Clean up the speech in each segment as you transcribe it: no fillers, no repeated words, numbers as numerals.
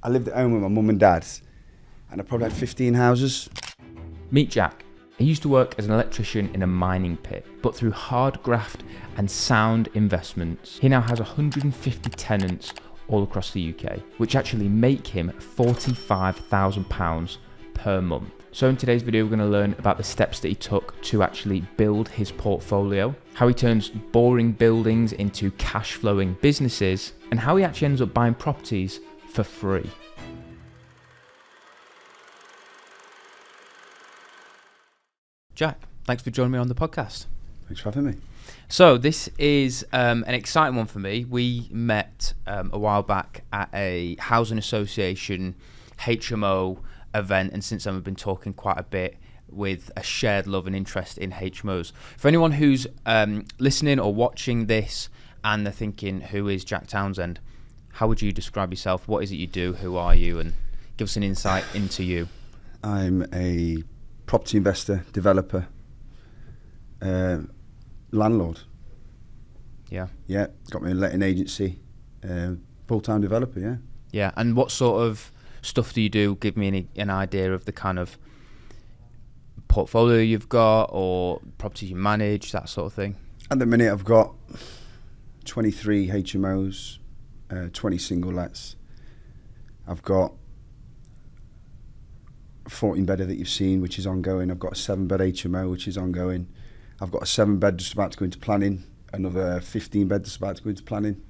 I lived at home with my mum and dad, and I probably had 15 houses. Meet Jack. He used to work as an electrician in a mining pit, but through hard graft and sound investments, he now has 150 tenants all across the UK, which actually make him £45,000 per month. So in today's video, we're going to learn about the steps that he took to actually build his portfolio, how he turns boring buildings into cash flowing businesses, and how he actually ends up buying properties for free. Jack, thanks for joining me on the podcast. Thanks for having me. So this is an exciting one for me. We met a while back at a housing association HMO event, and since then we've been talking quite a bit with a shared love and interest in HMOs. For anyone who's listening or watching this and they're thinking, who is Jack Townsend? How would you describe yourself? What is it you do? Who are you? And give us an insight into you. I'm a property investor, developer, landlord. Yeah. Yeah, got my own letting agency, full-time developer, yeah. Yeah, and what sort of stuff do you do? Give me an idea of the kind of portfolio you've got or properties you manage, that sort of thing. At the minute I've got 23 HMOs, 20 single lets. I've got a 14-bedder that you've seen, which is ongoing. I've got a 7-bed HMO, which is ongoing. I've got a 7-bed just about to go into planning, another 15-bed just about to go into planning.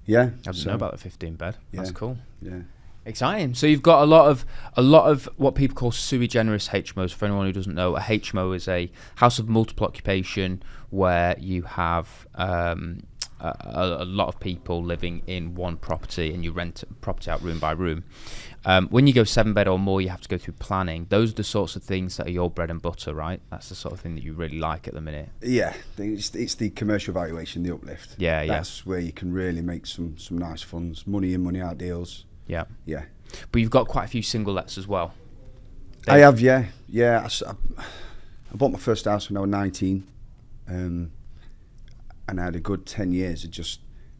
Yeah. I didn't know about the 15-bed. Yeah, that's cool. Yeah. Exciting. So you've got a lot of what people call sui generis HMOs. For anyone who doesn't know, a HMO is a house of multiple occupation where you have a lot of people living in one property and you rent property out room by room. When you go 7-bed or more, you have to go through planning. Those are the sorts of things that are your bread and butter, right? That's the sort of thing that you really like at the minute. Yeah, it's the commercial valuation, the uplift. Yeah, yeah. That's where you can really make some nice funds, money in, money out deals. Yeah. Yeah. But you've got quite a few single lets as well. I have, yeah. Yeah, I bought my first house when I was 19. And I had a good 10 years of just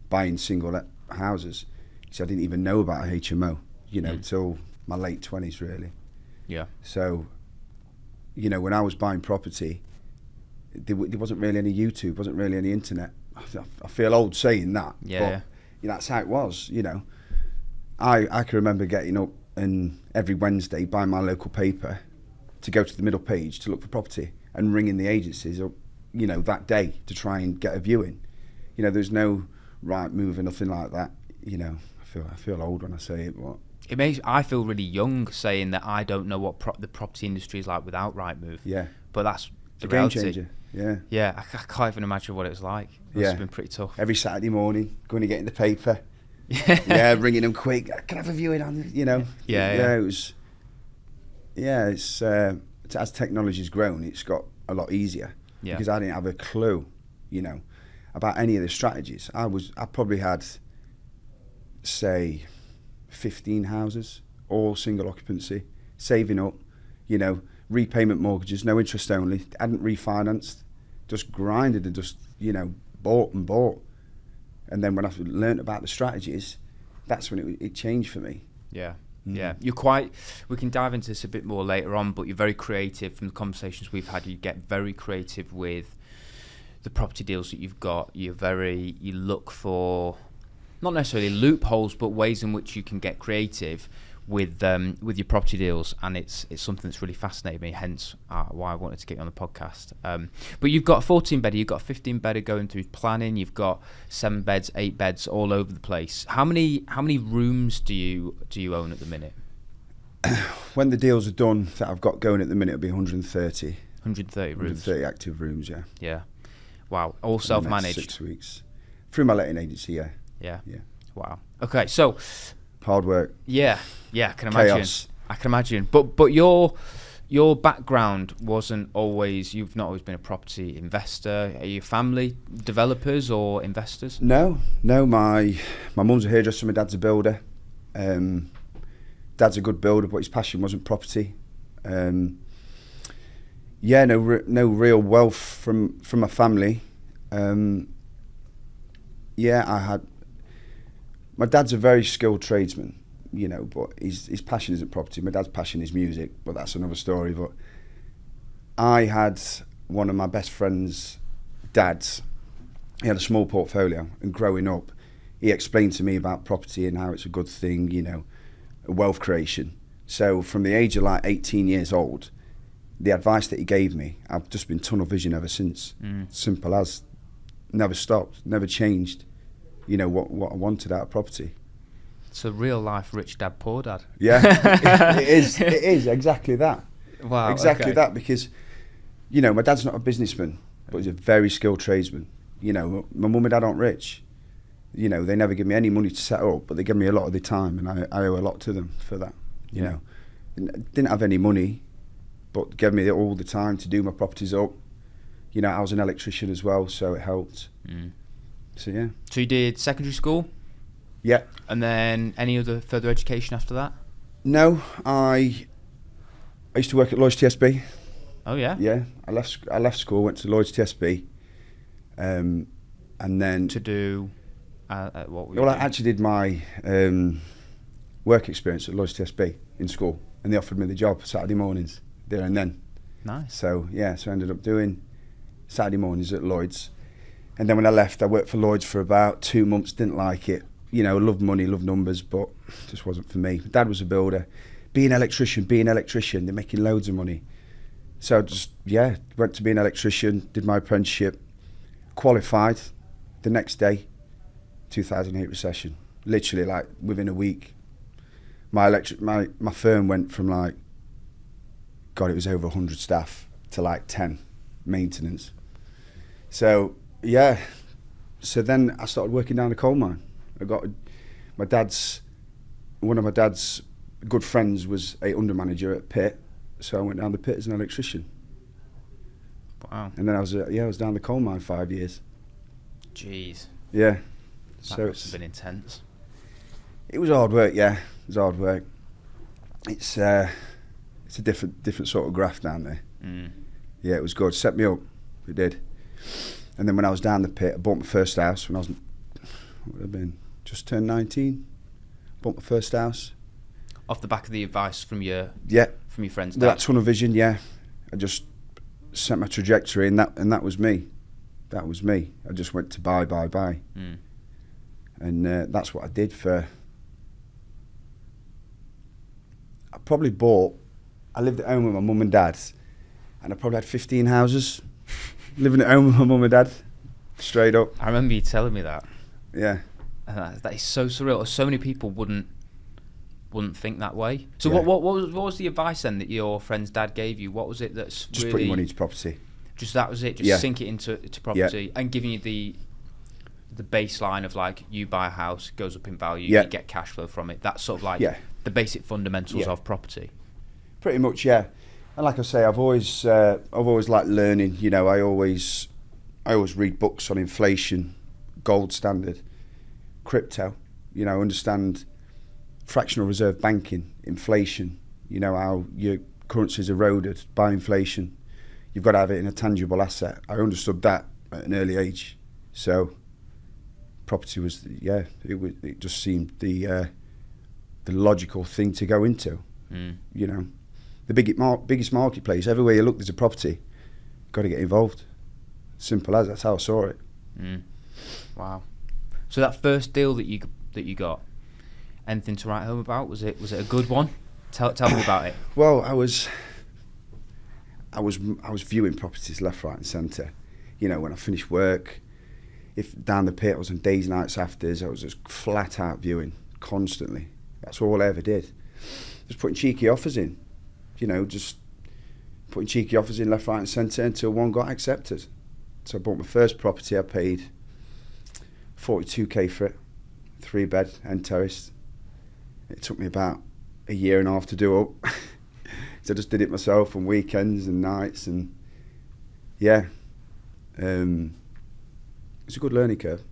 buying single let houses. So I didn't even know about a HMO, till my late 20s, really. Yeah. So, when I was buying property, there wasn't really any YouTube, wasn't really any internet. I feel old saying that. Yeah. But, that's how it was, I can remember getting up and every Wednesday buying my local paper to go to the middle page to look for property and ringing the agencies up, that day to try and get a viewing. There's no Rightmove or nothing like that. I feel old when I say it, but I feel really young saying that I don't know what the property industry is like without Rightmove. Yeah. But that's the game reality. changer. Yeah. Yeah, I can't even imagine what it was like. It's been pretty tough. Every Saturday morning, going to get in the paper. Yeah, ringing them quick. Can I have a viewing on? Yeah. It was. Yeah, it's as technology's grown, it's got a lot easier. Yeah. Because I didn't have a clue, about any of the strategies. I probably had, say, 15 houses, all single occupancy, saving up, repayment mortgages, no interest only, hadn't refinanced, just grinded and just, bought and bought. And then when I learnt about the strategies, that's when it changed for me. Yeah. Yeah, we can dive into this a bit more later on, but you're very creative. From the conversations we've had, you get very creative with the property deals that you've got. You look for not necessarily loopholes, but ways in which you can get creative with your property deals, and it's something that's really fascinated me, hence why I wanted to get you on the podcast. But you've got a 14-bedder, you've got a 15-bedder going through planning, you've got 7 beds, 8 beds all over the place. How many rooms do you own at the minute? When the deals are done that I've got going at the minute, it'll be 130. 130 rooms. 130 active rooms, yeah. Yeah. Wow. All self-managed. 6 weeks. Through my letting agency, yeah. Yeah. Yeah. Wow. Okay, so hard work. Yeah, I can imagine. Chaos. I can imagine. But your background wasn't always. You've not always been a property investor. Are you family developers or investors? No. My mum's a hairdresser. My dad's a builder. Dad's a good builder, but his passion wasn't property. No real wealth from my family. My dad's a very skilled tradesman, you know, but his passion isn't property. My dad's passion is music, but that's another story. But I had one of my best friends' dads. He had a small portfolio, and growing up, he explained to me about property and how it's a good thing, you know, wealth creation. So from the age of like 18 years old, the advice that he gave me, I've just been tunnel vision ever since. Simple as. Never stopped, never changed, you know, what I wanted out of property. It's a real life rich dad, poor dad. Yeah, it is exactly that. Wow. Exactly okay. that, because, you know, my dad's not a businessman, but he's a very skilled tradesman. You know, my mum and dad aren't rich. You know, they never give me any money to set up, but they give me a lot of their time, and I owe a lot to them for that. You know, didn't have any money, but gave me all the time to do my properties up. You know, I was an electrician as well, so it helped. So yeah. So you did secondary school, Yeah. and then any other further education after that? No, I used to work at Lloyd's TSB. Oh yeah. Yeah, I left school, went to Lloyd's TSB, and then To do what? Were you well, I doing? actually did my work experience at Lloyd's TSB in school, and they offered me the job Saturday mornings there and then. Nice. So yeah, so I ended up doing Saturday mornings at Lloyd's, and then when I left, I worked for Lloyd's for about 2 months. Didn't like it, you know. Loved money, loved numbers, but just wasn't for me. Dad was a builder. Be an electrician. They're making loads of money. So I just went to be an electrician. Did my apprenticeship, qualified. The next day, 2008 recession. Literally, like within a week, my firm went from like, God, it was over 100 staff to like 10 maintenance. So yeah, so then I started working down a coal mine. I got one of my dad's good friends was a under manager at Pitt, so I went down the pit as an electrician. Wow. And then I was down the coal mine 5 years. Jeez. Yeah. That So must have been intense. it was hard work. Yeah, it was hard work. It's a different sort of graft down there. Yeah, it was good. Set me up. It did. And then when I was down the pit, I bought my first house when I was, what would have been, just turned 19. Bought my first house. Off the back of the advice from your friend's With that dad. tunnel vision, yeah. I just set my trajectory, and that was me. That was me. I just went to buy. And that's what I did for... I lived at home with my mum and dad, and I probably had 15 houses. Living at home with my mum and dad, straight up. I remember you telling me that. Yeah. And that is so surreal. So many people wouldn't think that way. So Yeah. what was the advice then that your friend's dad gave you? What was it that's Just really... putting money into property. Just that was it? Just Yeah. sink it into property and giving you the baseline of like, you buy a house, goes up in value, Yeah. you get cash flow from it. That's sort of like Yeah. the basic fundamentals Yeah. of property. Pretty much, yeah. And like I say, I've always liked learning. You know, I always read books on inflation, gold standard, crypto. You know, understand fractional reserve banking, inflation. You know how your currency is eroded by inflation. You've got to have it in a tangible asset. I understood that at an early age. So property was, it just seemed the logical thing to go into. You know, the biggest marketplace, everywhere you look there's a property. Got to get involved. Simple as, that's how I saw it. Wow. So that first deal that you got, anything to write home about? Was it a good one? Tell me about it. Well, I was viewing properties left, right and centre. You know, when I finished work, if down the pit I was on days, nights, afters, I was just flat out viewing constantly. That's all I ever did. Just putting cheeky offers in. You know, just putting cheeky offers in left, right and centre until one got accepted. So I bought my first property. I paid 42k for it, 3-bed end terrace. It took me about a year and a half to do up. So I just did it myself on weekends and nights, and yeah, it's a good learning curve.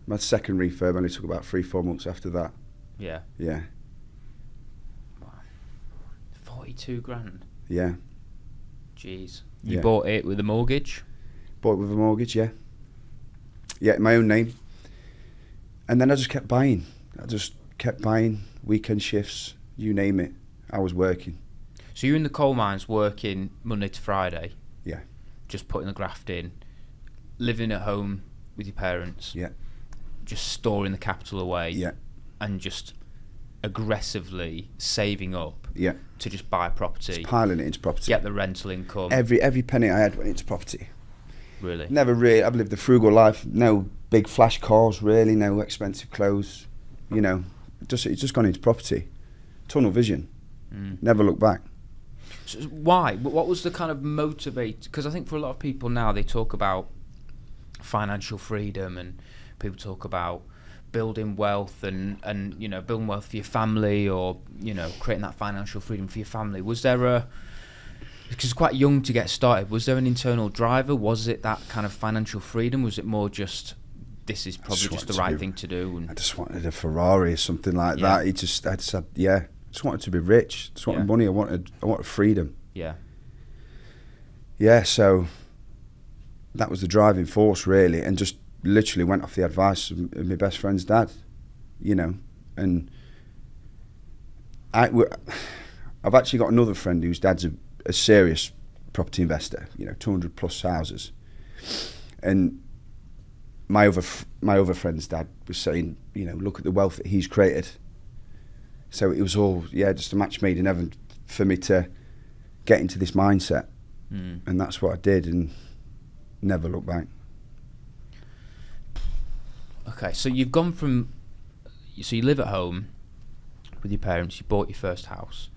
My second refurb only took about 3-4 months after that. Yeah. Yeah. 42 grand. Yeah. Jeez. You Yeah. bought it with a mortgage? Bought it with a mortgage, yeah. Yeah, in my own name. And then I just kept buying. I just kept buying, weekend shifts, you name it, I was working. So you're in the coal mines working Monday to Friday? Yeah. Just putting the graft in, living at home with your parents? Yeah. Just storing the capital away? Yeah. And just aggressively saving up Yeah. to just buy property? Just piling it into property. Get the rental income? Every penny I had went into property. Really? Never really, I've lived a frugal life, no big flash cars really, no expensive clothes, you know, it's just gone into property. Tunnel vision, never look back. So why? What was the kind of motivate? Because I think for a lot of people now, they talk about financial freedom, and people talk about building wealth and you know, building wealth for your family, or, you know, creating that financial freedom for your family. Was there because it's quite young to get started, was there an internal driver? Was it that kind of financial freedom? Was it more just, this is probably just the right thing to do? And I just wanted a Ferrari or something like Yeah. that. I just had, yeah, I just wanted to be rich. I just wanted Yeah. money. I wanted freedom. yeah. Yeah, so that was the driving force really, and just literally went off the advice of my best friend's dad, you know. And I've actually got another friend whose dad's a serious property investor, you know, 200 plus houses. And my other friend's dad was saying, you know, look at the wealth that he's created. So it was all, yeah, just a match made in heaven for me to get into this mindset. And that's what I did, and never looked back. Okay, so you've gone from, so you live at home with your parents, you bought your first house,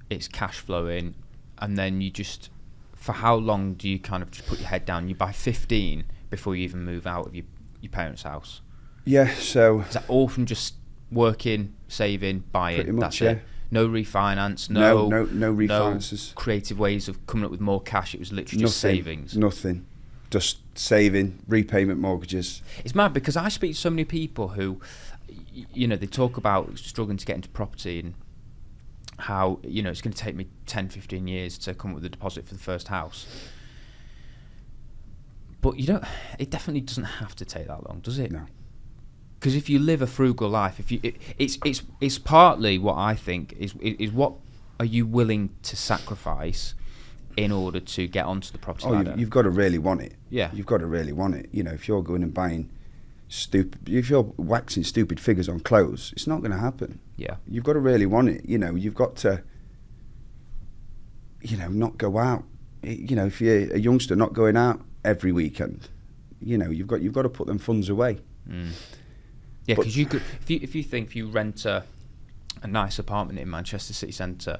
it's cash flowing, and then you just, for how long do you kind of just put your head down? You buy 15 before you even move out of your parents' house? Yeah, so Is that all from just working, saving, buying? pretty much, That's yeah. it? No refinance, No no refinances. creative ways of coming up with more cash. It was literally just savings. Nothing. Just saving, repayment mortgages. It's mad because I speak to so many people who, you know, they talk about struggling to get into property and how, you know, it's going to take me 10, 15 years to come up with a deposit for the first house. But it definitely doesn't have to take that long, does it? No. Because if you live a frugal life, it's partly what I think is what are you willing to sacrifice in order to get onto the property ladder? You've got to really want it. Yeah. You've got to really want it. You know, if you're going and buying if you're waxing stupid figures on clothes, it's not going to happen. Yeah. You've got to really want it. You know, you've got to, you know, not go out. You know, if you're a youngster, not going out every weekend. You know, you've got to put them funds away. Yeah, But- because you could, if you rent a nice apartment in Manchester city centre,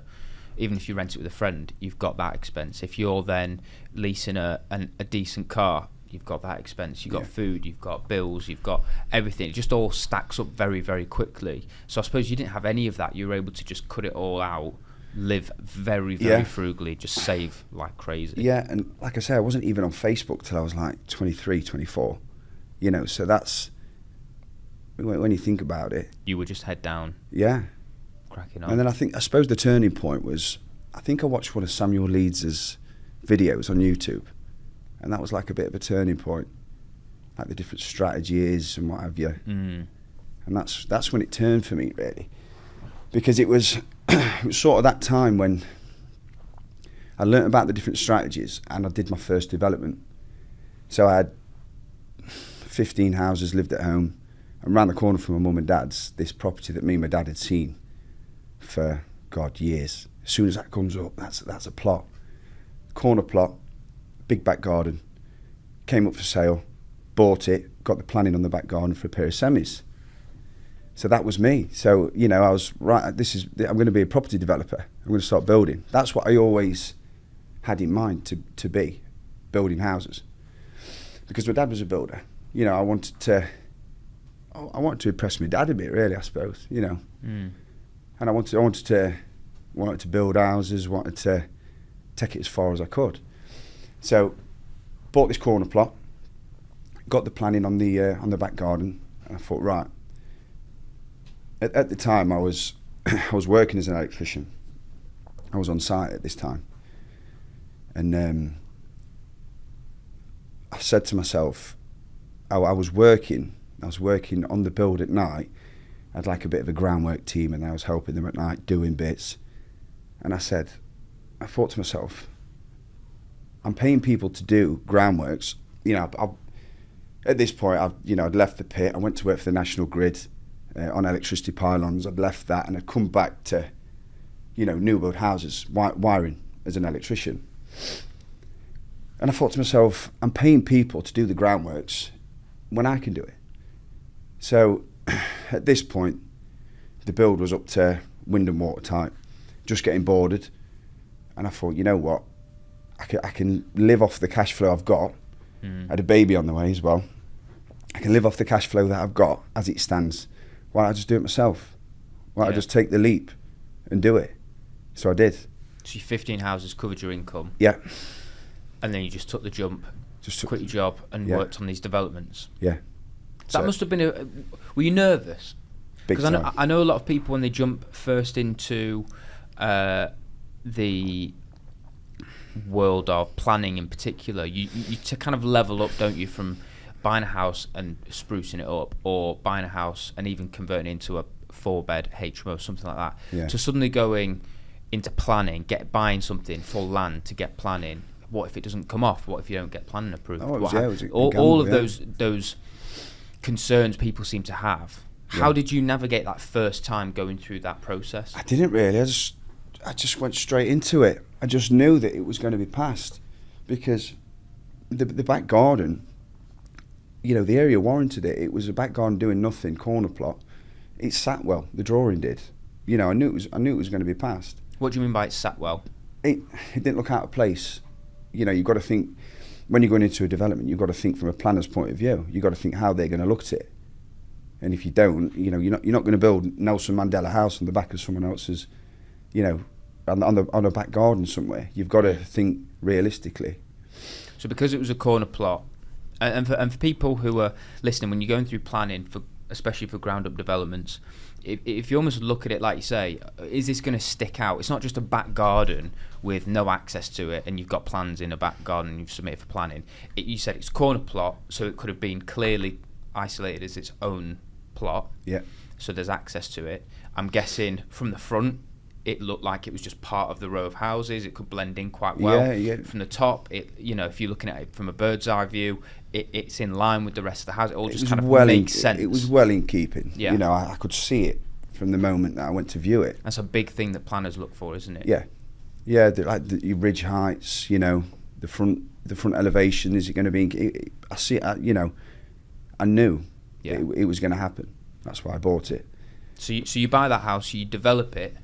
even if you rent it with a friend, you've got that expense. If you're then leasing a decent car, you've got that expense. You've got food, you've got bills, you've got everything. It just all stacks up very, very quickly. So I suppose you didn't have any of that. You were able to just cut it all out, live very, very frugally, just save like crazy. Yeah, and like I say, I wasn't even on Facebook till I was like 23, 24. You know, so that's, when you think about it. You were just head down, Yeah. cracking on. And then I suppose the turning point was, I think I watched one of Samuel Leeds' videos on YouTube, and that was like a bit of a turning point, like the different strategies and what have you. And that's when it turned for me, really, because it was it was sort of that time when I learnt about the different strategies, and I did my first development. So I had 15 houses, lived at home, and round the corner from my mum and dad's, this property that me and my dad had seen for, God, years. As soon as that comes up, that's a plot. Corner plot, big back garden. Came up for sale, bought it, got the planning on the back garden for a pair of semis. So that was me. So, you know, I was, right, I'm going to be a property developer. I'm going to start building. That's what I always had in mind to be, building houses. Because my dad was a builder. You know, I wanted to impress my dad a bit, really, I suppose, you know. And I wanted to build houses, wanted to take it as far as I could. So, bought this corner plot, got the planning on the back garden, and I thought, right. At the time, I was working as an electrician. I was on site at this time, and I said to myself, I was working on the build at night, I had like a bit of a groundwork team, and I was helping them at night doing bits. And I thought to myself, I'm paying people to do groundworks. You know, at this point, I'd left the pit. I went to work for the National Grid on electricity pylons. I'd left that, and I'd come back to, new build houses, wiring as an electrician. And I thought to myself, I'm paying people to do the groundworks when I can do it. So at this point, the build was up to wind and watertight, just getting boarded. And I thought, you know what? I can live off the cash flow I've got. I had a baby on the way as well. I can live off the cash flow that I've got as it stands. Why don't I just do it myself? Why don't I just take the leap and do it? So I did. So your 15 houses covered your income. Yeah. And then you just took the jump, quit your job, and worked on these developments. Yeah. That must have been were you nervous? Because I know a lot of people when they jump first into the world of planning in particular, you to kind of level up, don't you, from buying a house and sprucing it up, or buying a house and even converting it into a 4-bed HMO, something like that, to suddenly going into planning, buying something for land to get planning. What if it doesn't come off? What if you don't get planning approved? All of those concerns people seem to have. How did you navigate that first time going through that process? I didn't really. I just went straight into it. I just knew that it was going to be passed, because the back garden, the area warranted it. It was a back garden doing nothing, corner plot. It sat well. The drawing did. I knew it was going to be passed. What do you mean by it sat well? It didn't look out of place. You've got to think, when you're going into a development, you've got to think from a planner's point of view. You've got to think how they're going to look at it. And if you don't, you're not going to build Nelson Mandela House on the back of someone else's, on a back garden somewhere. You've got to think realistically. So because it was a corner plot, and for people who are listening, when you're going through planning, especially for ground up developments, if you almost look at it like you say, is this going to stick out? It's not just a back garden with no access to it, and you've got plans in a back garden and you've submitted for planning. You said it's corner plot, so it could have been clearly isolated as its own plot. Yeah. So there's access to it. I'm guessing from the front, it looked like it was just part of the row of houses. It could blend in quite well. Yeah. From the top, if you're looking at it from a bird's eye view, it's in line with the rest of the house. It all just kind of makes sense. It was well in keeping. Yeah. I could see it from the moment that I went to view it. That's a big thing that planners look for, isn't it? Yeah. The ridge heights. The front elevation. Is it going to be? I see it. I knew it was going to happen. That's why I bought it. So you buy that house, you develop it.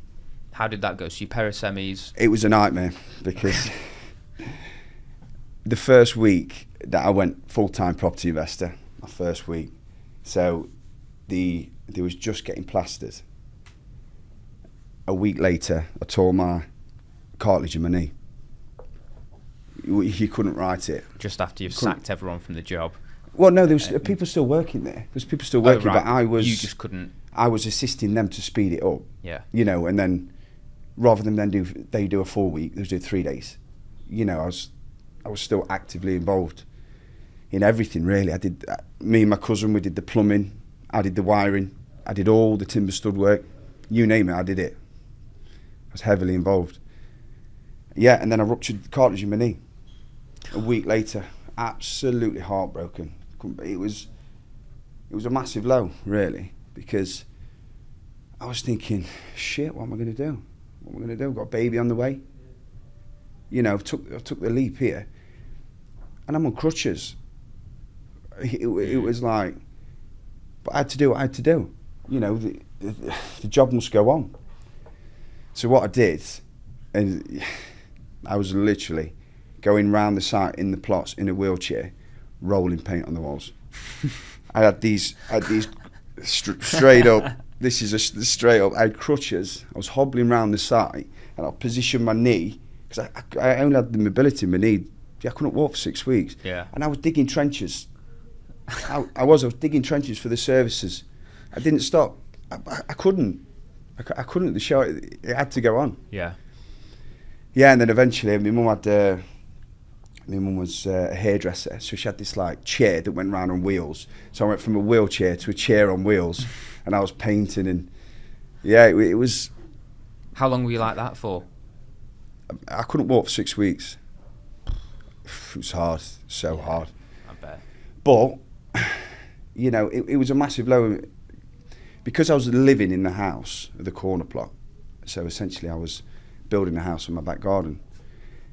How did that go? So you pair of semis. It was a nightmare, because the first week that I went full-time property investor, my first week, so there was just getting plastered. A week later, I tore my cartilage in my knee. You couldn't write it. Just after you've sacked everyone from the job. Well, no, there was people still working there. There's people still working, right. But You just couldn't. I was assisting them to speed it up. Yeah. And then rather than they do a full week, they do 3 days. I was still actively involved in everything, really. Me and my cousin, we did the plumbing, I did the wiring, I did all the timber stud work, you name it, I did it. I was heavily involved. Yeah, and then I ruptured the cartilage in my knee. A week later, absolutely heartbroken. It was a massive low, really, because I was thinking, shit, what am I going to do? What am I going to do? I've got a baby on the way. I took the leap here, and I'm on crutches. It was like, but I had to do what I had to do. The job must go on. So what I did, and I was literally going round the site in the plots in a wheelchair, rolling paint on the walls. I had these straight up. This is straight up. I had crutches. I was hobbling around the site, and I positioned my knee, because I only had the mobility in my knee. I couldn't walk for 6 weeks. Yeah. And I was digging trenches. I was digging trenches for the services. I didn't stop. I couldn't. I couldn't. The show, it had to go on. Yeah. Yeah, and then eventually, my mum was a hairdresser, so she had this chair that went round on wheels. So I went from a wheelchair to a chair on wheels, and I was painting, and yeah, it was. How long were you like that for? I couldn't walk for 6 weeks. It was hard, so hard. I bet. But, you know, it was a massive low. Because I was living in the house of the corner plot, so essentially I was building a house on my back garden.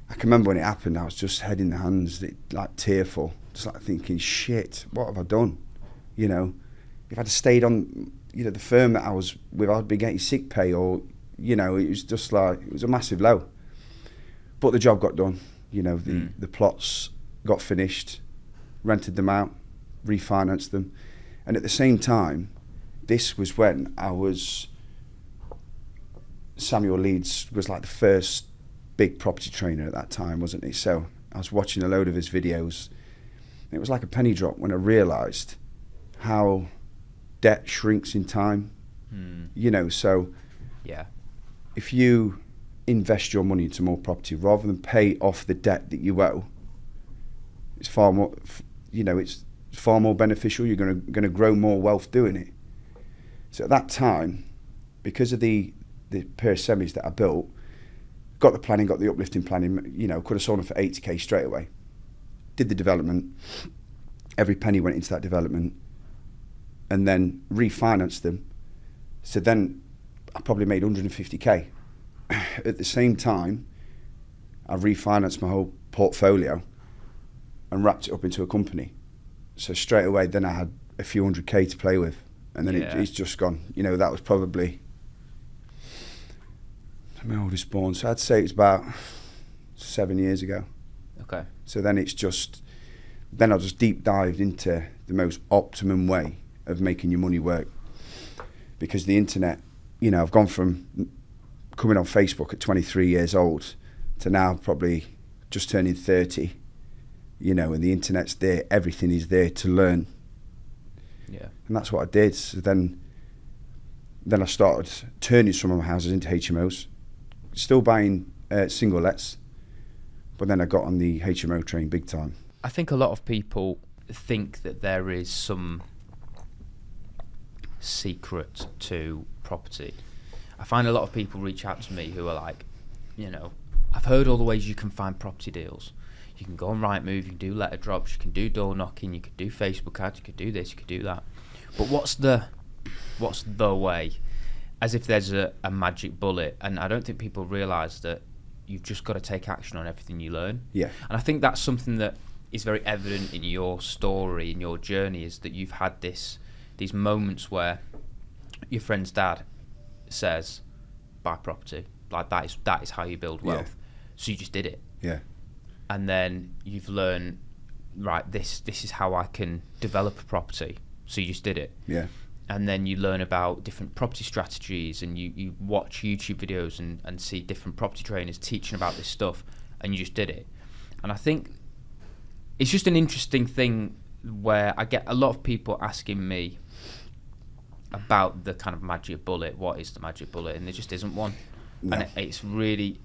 I can remember when it happened, I was just head in the hands, like tearful, just like thinking, shit, what have I done? You know, if I'd have stayed on, you know, the firm that I was with, I'd be getting sick pay, or, you know, it was just like, it was a massive low. But the job got done, you know, the plots got finished, rented them out, refinanced them. And at the same time, this was when Samuel Leeds was like the first big property trainer at that time, wasn't he? So I was watching a load of his videos. It was like a penny drop when I realised how debt shrinks in time. You know, so yeah, if you invest your money into more property rather than pay off the debt that you owe, it's far more, you know, it's far more beneficial. You're going to grow more wealth doing it. So at that time, because of the pair of semis that I built, got the planning, got the uplifting planning, you know, could have sold them for 80k straight away. Did the development, every penny went into that development, and then refinanced them. So then I probably made 150k. At the same time, I refinanced my whole portfolio and wrapped it up into a company. So straight away, then I had a few 100k to play with, and then it's just gone. You know, that was probably my oldest born. So I'd say it's about 7 years ago. Okay. So then it's just, then I just deep dived into the most optimum way of making your money work. Because the internet, you know, I've gone from coming on Facebook at 23 years old to now probably just turning 30, you know, and the internet's there, everything is there to learn. Yeah. And that's what I did. So then I started turning some of my houses into HMOs, still buying single lets, but then I got on the HMO train big time. I think a lot of people think that there is some secret to property. I find a lot of people reach out to me who are like, you know, I've heard all the ways you can find property deals. You can go on Rightmove, you can do letter drops, you can do door knocking, you can do Facebook ads, you can do this, you can do that. But what's the way? As if there's a magic bullet. And I don't think people realise that you've just got to take action on everything you learn. Yeah. And I think that's something that is very evident in your story, in your journey, is that you've had these moments where your friend's dad says, buy property. Like that is how you build wealth. Yeah. So you just did it. Yeah. And then you've learned, right, this is how I can develop a property. So you just did it. Yeah. And then you learn about different property strategies, and you watch YouTube videos and see different property trainers teaching about this stuff, and you just did it. And I think it's just an interesting thing where I get a lot of people asking me about the kind of magic bullet. What is the magic bullet? And there just isn't one. No. And it's really,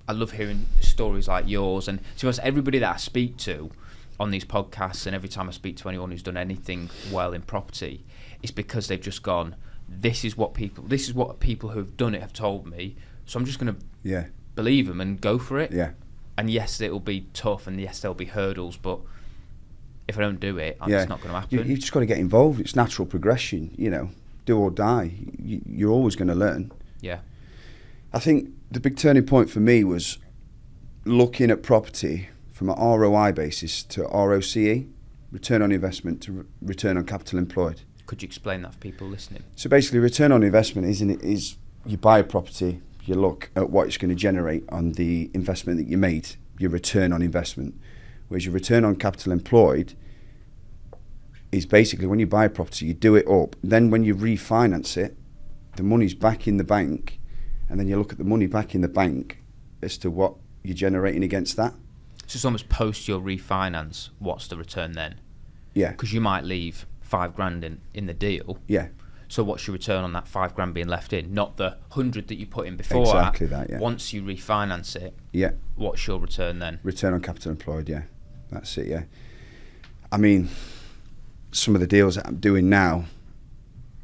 I love hearing stories like yours. And to be honest, everybody that I speak to on these podcasts, and every time I speak to anyone who's done anything well in property, it's because they've just gone, this is what people who've done it have told me, so I'm just going to believe them and go for it. Yeah. And yes, it'll be tough, and yes, there'll be hurdles, but if I don't do it, it's not going to happen. You've just got to get involved. It's natural progression, you know, do or die. You're always going to learn. Yeah. I think the big turning point for me was looking at property from an ROI basis to ROCE, return on investment, to return on capital employed. Could you explain that for people listening? So basically, return on investment is you buy a property, you look at what it's going to generate on the investment that you made, your return on investment. Whereas your return on capital employed is basically when you buy a property, you do it up. Then when you refinance it, the money's back in the bank, and then you look at the money back in the bank as to what you're generating against that. So it's almost post your refinance, what's the return then? Yeah. Because you might leave $5,000 in the deal. Yeah. So what's your return on that $5,000 being left in? Not the 100 that you put in before. Exactly that, yeah. Once you refinance it, yeah. What's your return then? Return on capital employed, yeah. That's it, yeah. I mean, some of the deals that I'm doing now,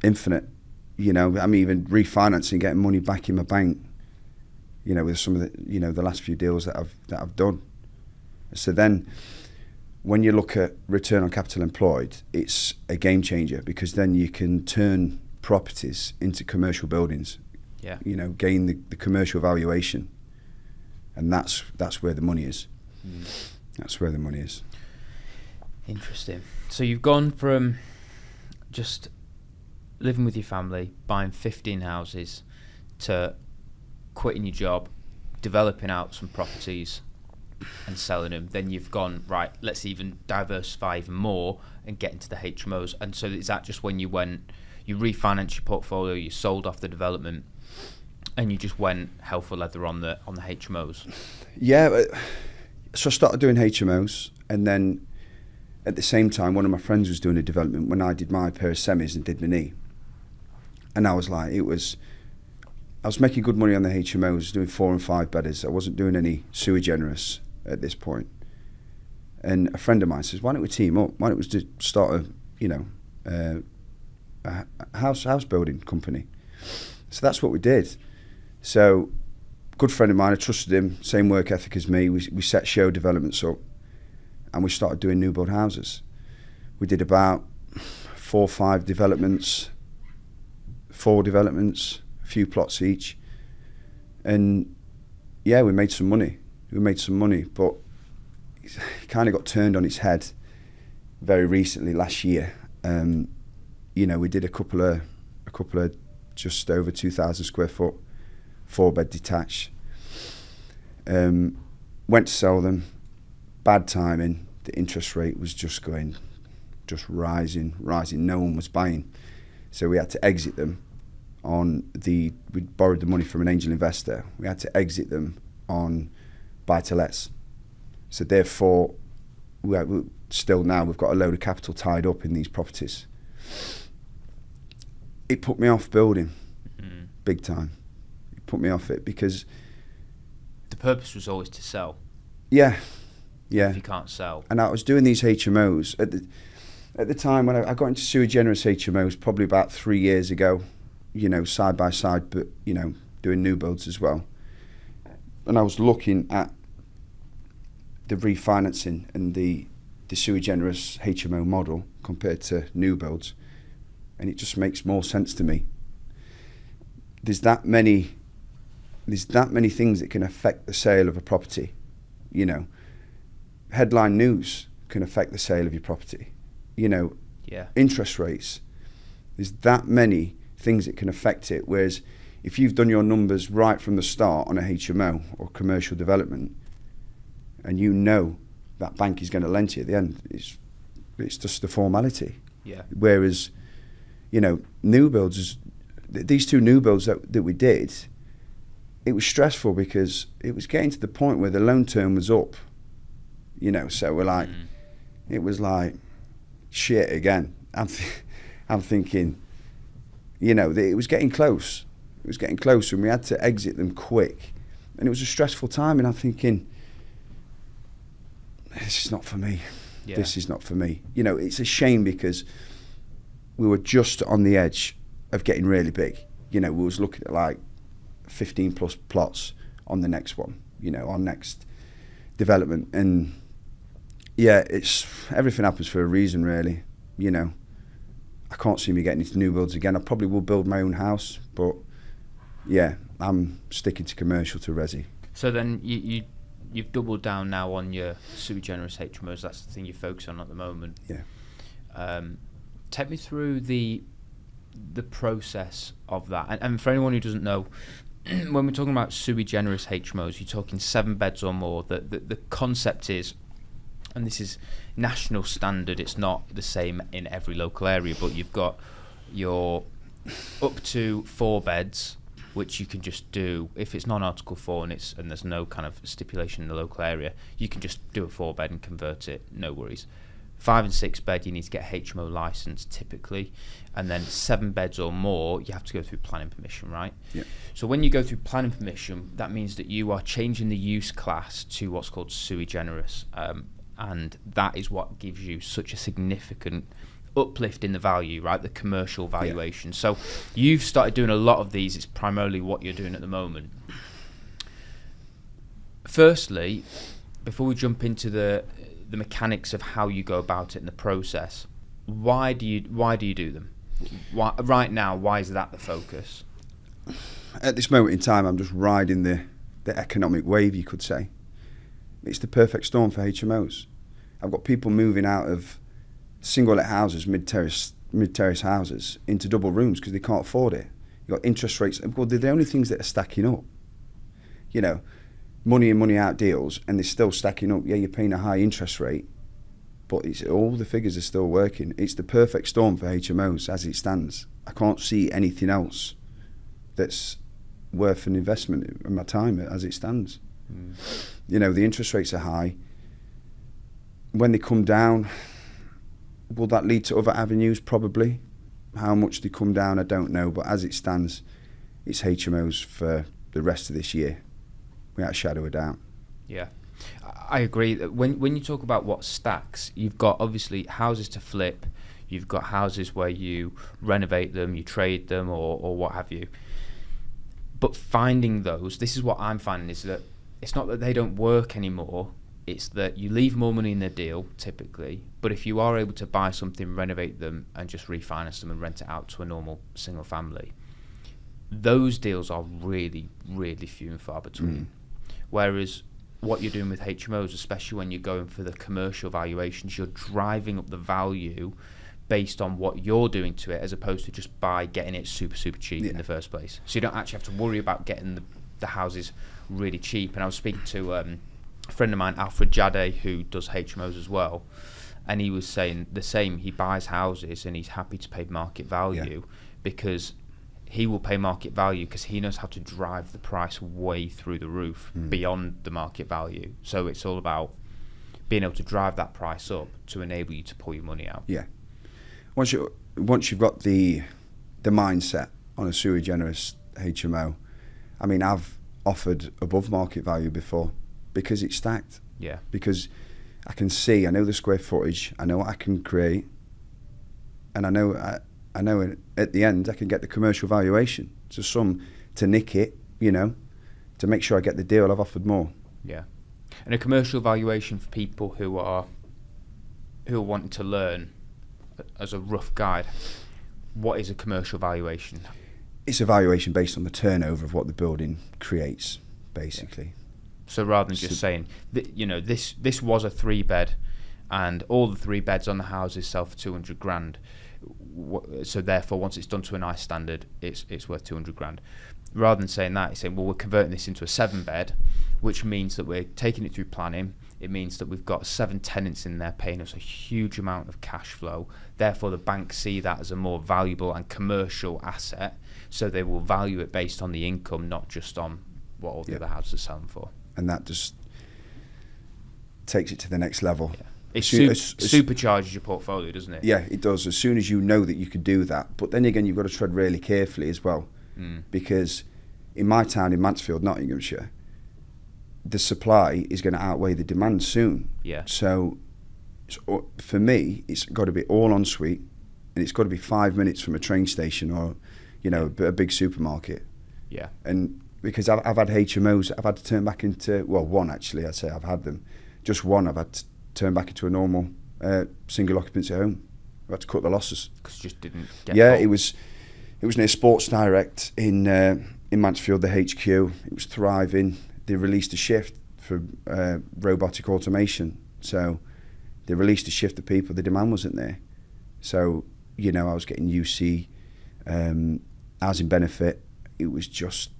infinite. You know, I'm even refinancing, getting money back in my bank. You know, with some of the, you know, the last few deals that I've done. So then, when you look at return on capital employed, it's a game changer, because then you can turn properties into commercial buildings. Yeah. You know, gain the commercial valuation, and that's where the money is. That's where the money is. Interesting. So you've gone from just living with your family, buying 15 houses, to quitting your job, developing out some properties and selling them. Then you've gone, right, let's even diversify even more and get into the HMOs. And so is that just when you refinanced your portfolio, you sold off the development, and you just went hell for leather on the HMOs? Yeah, so I started doing HMOs, and then at the same time, one of my friends was doing a development when I did my pair of semis and did my knee. And I was like, I was making good money on the HMOs, doing 4 and 5 bedders. I wasn't doing any sui generis at this point. And a friend of mine says, why don't we team up? Why don't we just start a house building company? So that's what we did. So, good friend of mine, I trusted him, same work ethic as me. We set show developments up, and we started doing new build houses. We did about 4 or 5 developments, 4 developments, a few plots each, and yeah, we made some money. But it kind of got turned on its head very recently, last year. You know, we did a couple of just over 2,000 square foot 4-bed detached. Went to sell them. Bad timing. The interest rate was just rising. No one was buying, so we had to exit them. We borrowed the money from an angel investor. We had to exit them on buy-to-lets. So therefore, we've got a load of capital tied up in these properties. It put me off building, big time. It put me off it, because the purpose was always to sell. Yeah. If you can't sell. And I was doing these HMOs at the time when I got into sui generis HMOs, probably about 3 years ago. You know, side by side, but you know, doing new builds as well. And I was looking at the refinancing and the sui generis HMO model compared to new builds, and it just makes more sense to me. There's that many things that can affect the sale of a property. You know, headline news can affect the sale of your property. You know, interest rates. There's that many things that can affect it. Whereas if you've done your numbers right from the start on a HMO or commercial development, and you know that bank is going to lend to you at the end, it's just a formality. Yeah. Whereas, you know, new builds, these 2 new builds that we did, it was stressful because it was getting to the point where the loan term was up. You know, so we're like, it was like, shit again. I'm thinking, you know, it was getting close. It was getting close, and we had to exit them quick. And it was a stressful time, and I'm thinking, this is not for me. Yeah. This is not for me. You know, it's a shame because we were just on the edge of getting really big. You know, we was looking at like 15 plus plots on the next one, you know, our next development. And yeah, everything happens for a reason, really. You know, I can't see me getting into new builds again. I probably will build my own house, but yeah, I'm sticking to commercial, to resi. So then you've doubled down now on your sui generis HMOs. That's the thing you focus on at the moment. Yeah. Take me through the process of that. And for anyone who doesn't know, when we're talking about sui generis HMOs, you're talking 7 beds or more. The concept is, and this is national standard, it's not the same in every local area, but you've got your up to 4 beds, which you can just do if it's non-Article 4 and there's no kind of stipulation in the local area. You can just do a 4-bed and convert it, no worries. 5 and 6 bed, you need to get HMO license typically, and then 7 beds or more, you have to go through planning permission, right? Yeah. So when you go through planning permission, that means that you are changing the use class to what's called sui generis, and that is what gives you such a significant uplift in the value, right? The commercial valuation. So you've started doing a lot of these. It's primarily what you're doing at the moment. Firstly, before we jump into the mechanics of how you go about it in the process, why do you do them? Why, right now, why is that the focus? At this moment in time, I'm just riding the economic wave, you could say. It's the perfect storm for HMOs. I've got people moving out of single-let houses, mid-terrace houses, into double rooms because they can't afford it. You've got interest rates. Well, they're the only things that are stacking up. You know, money in, money out deals, and they're still stacking up. Yeah, you're paying a high interest rate, but all the figures are still working. It's the perfect storm for HMOs as it stands. I can't see anything else that's worth an investment in my time as it stands. You know, the interest rates are high. When they come down, will that lead to other avenues? Probably. How much they come down, I don't know. But as it stands, it's HMOs for the rest of this year, without a shadow of a doubt. Yeah, I agree. When you talk about what stacks, you've got obviously houses to flip. You've got houses where you renovate them, you trade them, or what have you. But finding those, this is what I'm finding, is that it's not that they don't work anymore. It's that you leave more money in the deal, typically. But if you are able to buy something, renovate them, and just refinance them and rent it out to a normal single family, those deals are really, really few and far between. Whereas what you're doing with HMOs, especially when you're going for the commercial valuations, you're driving up the value based on what you're doing to it, as opposed to just by getting it super, super cheap in the first place. So you don't actually have to worry about getting the houses really cheap. And I was speaking to a friend of mine, Alfred Jade, who does HMOs as well, and he was saying the same. He buys houses and he's happy to pay market value because he will pay market value because he knows how to drive the price way through the roof beyond the market value. So it's all about being able to drive that price up to enable you to pull your money out. Yeah. Once you've got the mindset on a sui generis HMO, I mean, I've offered above market value before because it's stacked. Yeah. Because I can see, I know the square footage, I know what I can create, and I know at the end I can get the commercial valuation. So to nick it, you know, to make sure I get the deal, I've offered more. Yeah. And a commercial valuation for people who are wanting to learn, as a rough guide, what is a commercial valuation? It's a valuation based on the turnover of what the building creates, basically. Yeah. So rather than just saying, this was a 3-bed, and all the 3 beds on the houses sell for 200 grand. So therefore, once it's done to a nice standard, it's worth 200 grand. Rather than saying that, it's saying, well, we're converting this into a 7-bed, which means that we're taking it through planning. It means that we've got 7 tenants in there paying us a huge amount of cash flow. Therefore, the banks see that as a more valuable and commercial asset, so they will value it based on the income, not just on what all the other houses are selling for. And that just takes it to the next level. Yeah. It supercharges your portfolio, doesn't it? Yeah, it does. As soon as you know that you could do that. But then again, you've got to tread really carefully as well. Because in my town, in Mansfield, Nottinghamshire, the supply is going to outweigh the demand soon. Yeah. So for me, it's got to be all en suite, and it's got to be 5 minutes from a train station or, a big supermarket. Yeah. And because I've had HMOs, I've had to turn back into, one actually, I'd say I've had them. Just one I've had to turn back into a normal single occupancy home. I've had to cut the losses. Because you just didn't get full. It was near Sports Direct in Mansfield, the HQ. It was thriving. They released a shift for robotic automation. So they released a shift of people. The demand wasn't there. So, I was getting UC, housing benefit. It was just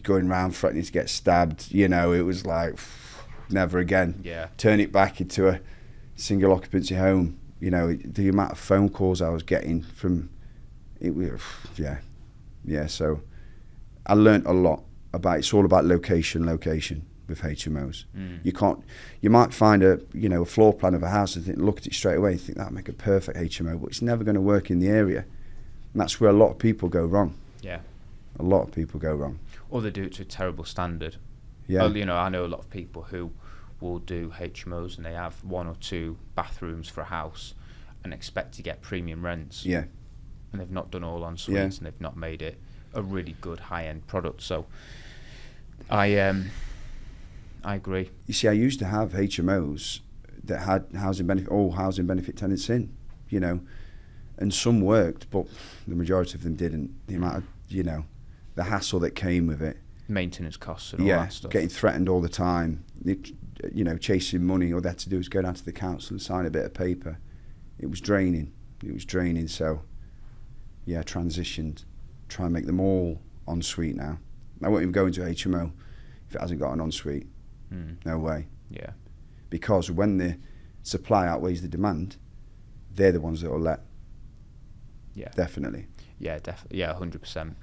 going around threatening to get stabbed. It was like, never again. Yeah. Turn it back into a single occupancy home. The amount of phone calls I was getting from it. So I learnt a lot about. It's all about location with HMOs. You might find a floor plan of a house and look at it straight away and think that'd make a perfect HMO, but it's never going to work in the area, and that's where a lot of people go wrong. Yeah. A lot of people go wrong. Or they do it to a terrible standard. Yeah. I know a lot of people who will do HMOs and they have 1 or 2 bathrooms for a house, and expect to get premium rents. Yeah. And they've not done all en suites, and they've not made it a really good high end product. So I agree. You see, I used to have HMOs that had all housing benefit tenants in, you know, and some worked, but the majority of them didn't. The amount of, you know, the hassle that came with it. Maintenance costs and all that stuff. Getting threatened all the time, you know, chasing money. All they had to do was go down to the council and sign a bit of paper. It was draining. So, yeah, transitioned. Try and make them all ensuite now. I won't even go into HMO if it hasn't got an ensuite. No way. Yeah. Because when the supply outweighs the demand, they're the ones that will let. Yeah. Definitely. Yeah, definitely. Yeah, 100%.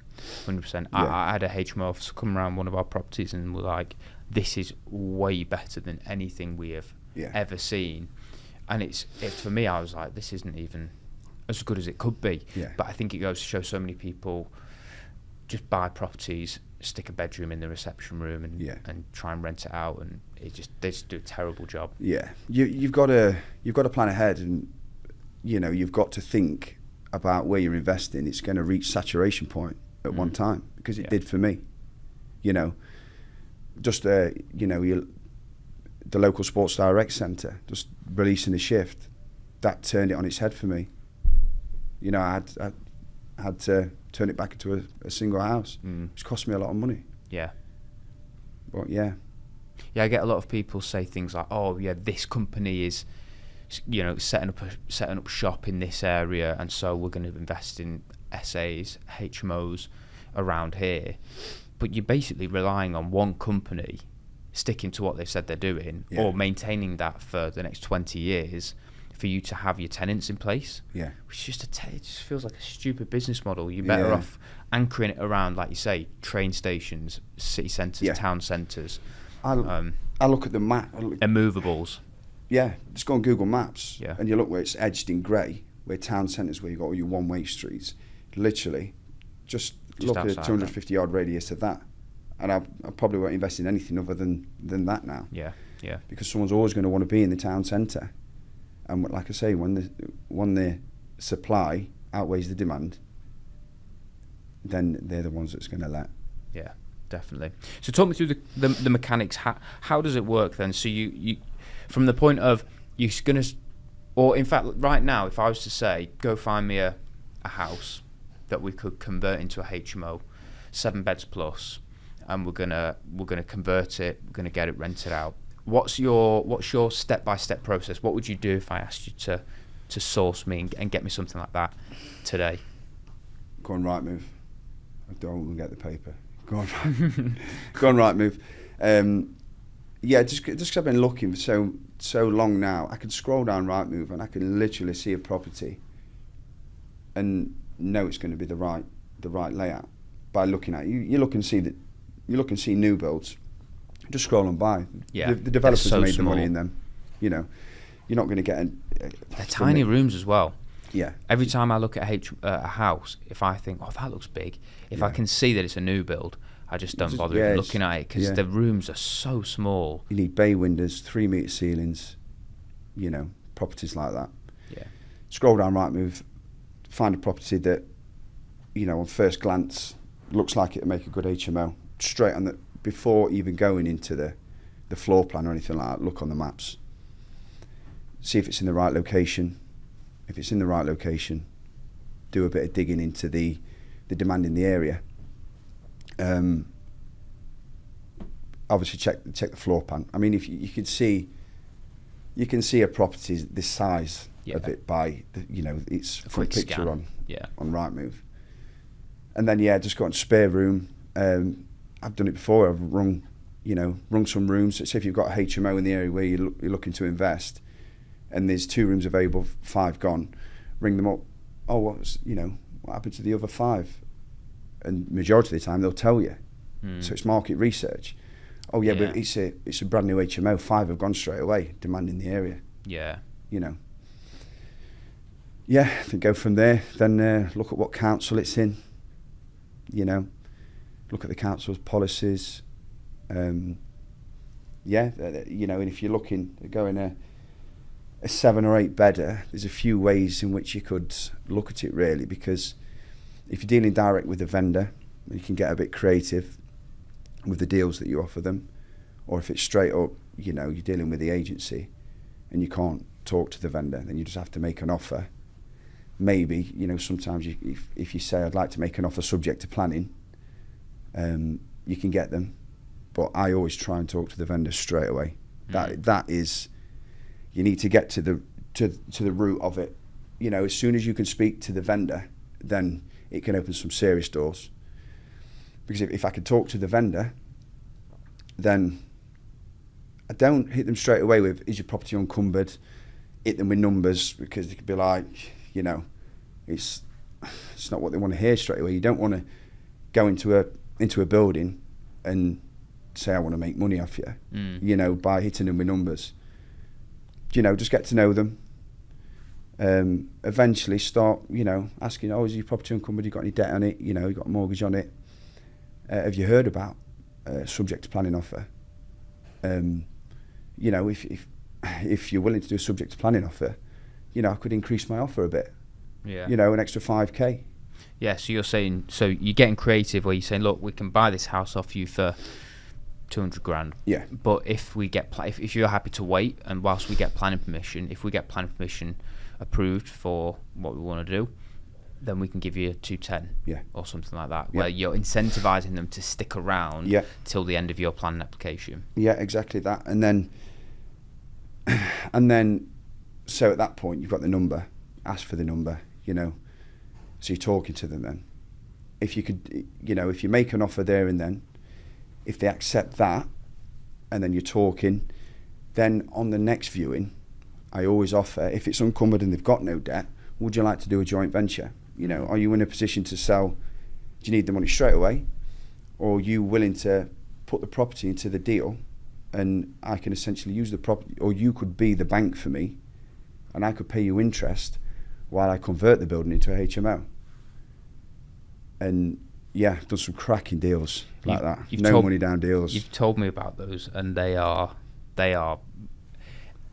100%. Yeah. I had a HMO officer come around one of our properties and were like, this is way better than anything we have ever seen. And it's for me, I was like, this isn't even as good as it could be. Yeah. But I think it goes to show so many people just buy properties, stick a bedroom in the reception room and try and rent it out, and they just do a terrible job. Yeah. You've got to plan ahead, and you know, you've got to think about where you're investing. It's going to reach saturation point at one time, because it did for me. You know, just you know, the local Sports Direct Centre just releasing the shift, that turned it on its head for me. You know, I had to turn it back into a single house, which cost me a lot of money. Yeah. But yeah, I get a lot of people say things like, "Oh, yeah, this company is, you know, setting up shop in this area, and so we're going to invest in SAs, HMOs around here." But you're basically relying on one company sticking to what they've said they're doing, or maintaining that for the next 20 years for you to have your tenants in place. Yeah. Which is just it just feels like a stupid business model. You're better off anchoring it around, like you say, train stations, city centres, town centres. I look at the map. And movables. Yeah, just go on Google Maps, Yeah. and you look where it's edged in grey, where town centres, where you've got all your one-way streets. Literally, just look at a 250-yard radius of that. And I probably won't invest in anything other than that now. Yeah, yeah. Because someone's always going to want to be in the town centre. And like I say, when the supply outweighs the demand, then they're the ones that's going to let. Yeah, definitely. So talk me through the mechanics. How does it work then? So you from the point of you're going to, or in fact, right now, if I was to say, go find me a house that we could convert into a HMO, 7 beds plus, and we're gonna convert it, we're gonna get it rented out. What's your step-by-step process? What would you do if I asked you to source me and get me something like that today? Go on Rightmove. I don't even get the paper. Go on, go on Rightmove. Yeah, just I've been looking for so long now. I can scroll down Rightmove and I can literally see a property and know it's going to be the right layout by looking at it. You look and see new builds. Just scroll on by. Yeah, the developers so made small. the money in them. You know, you're not going to get they're tiny rooms as well. Yeah. Every time I look at a house, if I think, oh, that looks big, if I can see that it's a new build, I just don't bother even looking at it, because the rooms are so small. You need bay windows, 3-metre ceilings, you know, properties like that. Yeah. Scroll down Rightmove, find a property that, you know, on first glance looks like it'll make a good HMO. Straight on before even going into the floor plan or anything like that, look on the maps. See if it's in the right location. If it's in the right location, do a bit of digging into the demand in the area. Obviously check the floor plan. I mean, if you can see a property this size of it by it's from picture scan. on Rightmove. And then just go on spare room. I've done it before. I've rung some rooms. Say if you've got a HMO in the area where you're looking to invest, and there's 2 rooms available, 5 gone, ring them up. Oh, what happened to the other 5? And majority of the time they'll tell you. So it's market research. Oh yeah, but it's a brand new HMO. 5 have gone straight away, demand in the area. Yeah. Yeah, then go from there. Then look at what council it's in. Look at the council's policies. And if you're looking at going a 7 or 8 bedder, there's a few ways in which you could look at it really, because if you're dealing direct with the vendor, you can get a bit creative with the deals that you offer them. Or if it's straight up, you know, you're dealing with the agency and you can't talk to the vendor, then you just have to make an offer. Maybe, you know, sometimes if you say, I'd like to make an offer subject to planning, you can get them. But I always try and talk to the vendor straight away. That is, you need to get to the root of it. You know, as soon as you can speak to the vendor, then it can open some serious doors. Because if I can talk to the vendor, then I don't hit them straight away with, is your property encumbered? Hit them with numbers, because they could be like, you know, it's not what they want to hear straight away. You don't want to go into a building and say, I want to make money off you, you know, by hitting them with numbers. You know, just get to know them. Eventually start, you know, asking, oh, is your property encumbered? You got any debt on it? You know, you got a mortgage on it? Have you heard about subject to planning offer? You know, if you're willing to do a subject to planning offer, you know, I could increase my offer a bit. Yeah. You know, an extra 5k. Yeah, so you're saying, so you're getting creative where you're saying, look, we can buy this house off you for 200 grand. Yeah. But if we get, if you're happy to wait, and whilst we get planning permission, if we get planning permission approved for what we want to do, then we can give you 210. Yeah. Or something like that, Yeah. where you're incentivizing them to stick around Yeah. till the end of your planning application. Yeah, exactly that. And then, so at that point, you've got the number, ask for the number, you know. So you're talking to them then. If you could, you know, if you make an offer there and then, if they accept that, and then you're talking, then on the next viewing, I always offer, if it's encumbered and they've got no debt, would you like to do a joint venture? You know, are you in a position to sell? Do you need the money straight away? Or are you willing to put the property into the deal, and I can essentially use the property, or you could be the bank for me, and I could pay you interest while I convert the building into a HMO. And yeah, I've done some cracking deals like that. No money down deals. You've told me about those, and they are.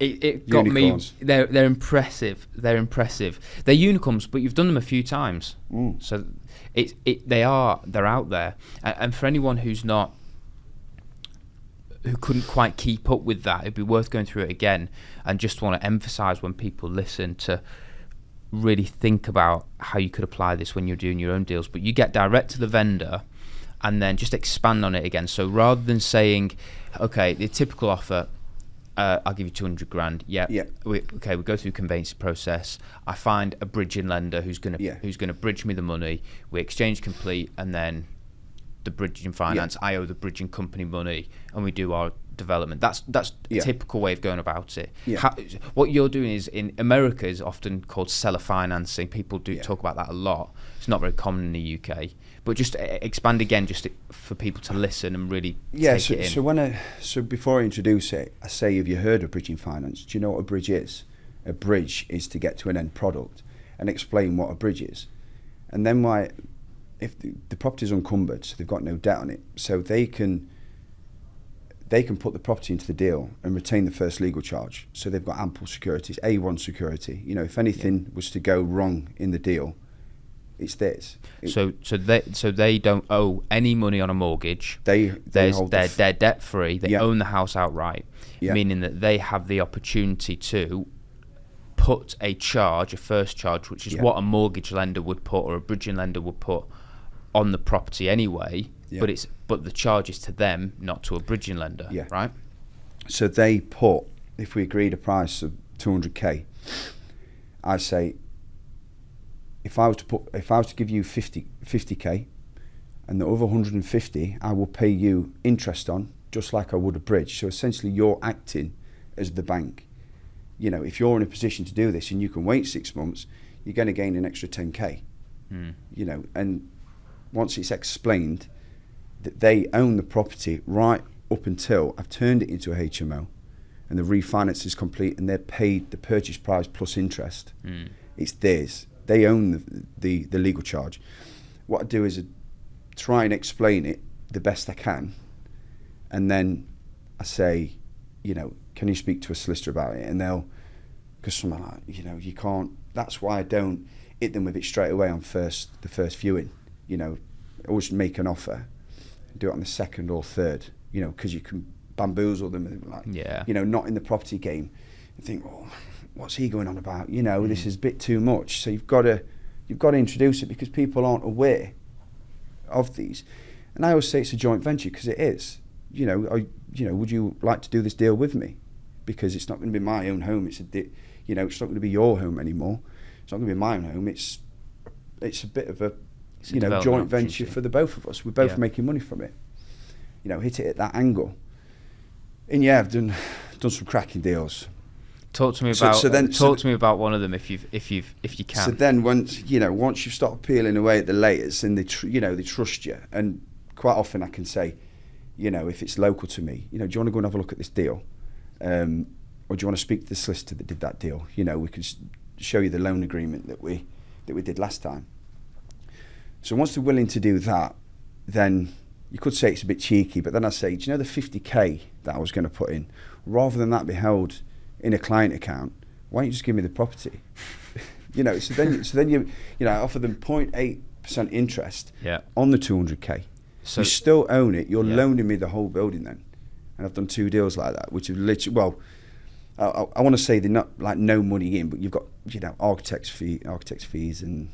It got unicorns. Me. They're impressive. They're impressive. They're unicorns, but you've done them a few times. So they're out there. And for anyone who couldn't quite keep up with that, it'd be worth going through it again. And just want to emphasise when people listen to really think about how you could apply this when you're doing your own deals. But you get direct to the vendor, and then just expand on it again. So rather than saying, okay, the typical offer, I'll give you 200 grand. Yeah. We go through conveyancing process. I find a bridging lender who's gonna bridge me the money. We exchange complete, and then the bridging finance. I owe the bridging company money, and we do our development. That's a typical way of going about it. What you're doing is, in America, is often called seller financing. People do talk about that a lot. It's not very common in the UK. But just expand again, just for people to listen and really take it in. So before I introduce it, I say, have you heard of bridging finance? Do you know what a bridge is? A bridge is to get to an end product, and explain what a bridge is. And then if the property is encumbered, so they've got no debt on it, so they can put the property into the deal and retain the first legal charge. So they've got ample security, it's A1 security. You know, if anything was to go wrong in the deal, it's theirs. So they don't owe any money on a mortgage. They're debt free. They own the house outright, meaning that they have the opportunity to put a first charge, which is what a mortgage lender would put, or a bridging lender would put, on the property anyway. But the charge is to them, not to a bridging lender. Right. So they put, if we agreed a price of 200k, I say, if I was to give you 50k, and the other 150 I will pay you interest on, just like I would a bridge. So essentially, you're acting as the bank. You know, if you're in a position to do this and you can wait 6 months, you're going to gain an extra 10k. You know, and once it's explained that they own the property right up until I've turned it into a HMO, and the refinance is complete, and they're paid the purchase price plus interest, it's theirs. They own the legal charge. What I do is try and explain it the best I can, and then I say, you know, can you speak to a solicitor about it? And because someone like, you know, you can't. That's why I don't hit them with it straight away on the first viewing. You know, always make an offer, do it on the second or third. You know, because you can bamboozle them, and like, Yeah. you know, not in the property game. You think, oh, what's he going on about? You know, this is a bit too much. So you've got to introduce it, because people aren't aware of these. And I always say it's a joint venture, because it is. You know, would you like to do this deal with me? Because it's not going to be my own home. It's you know, it's not going to be your home anymore. It's not going to be my own home. It's a bit of a joint venture for the both of us. We're both making money from it. You know, hit it at that angle. And yeah, I've done some cracking deals. Talk to me about one of them if you can. So then once you start peeling away at the layers, and they trust you, and quite often I can say, you know, if it's local to me, you know, do you want to go and have a look at this deal, or do you want to speak to the solicitor that did that deal? You know, we can show you the loan agreement that we did last time. So once they're willing to do that, then you could say it's a bit cheeky, but then I say, do you know the 50k that I was going to put in, rather than that be held in a client account, why don't you just give me the property? You know, so then you know, I offer them 0.8% interest on the 200k. So you still own it. You're loaning me the whole building then. And I've done 2 deals like that, which have literally, well, I want to say they're not like no money in, but you've got, you know, architects fees and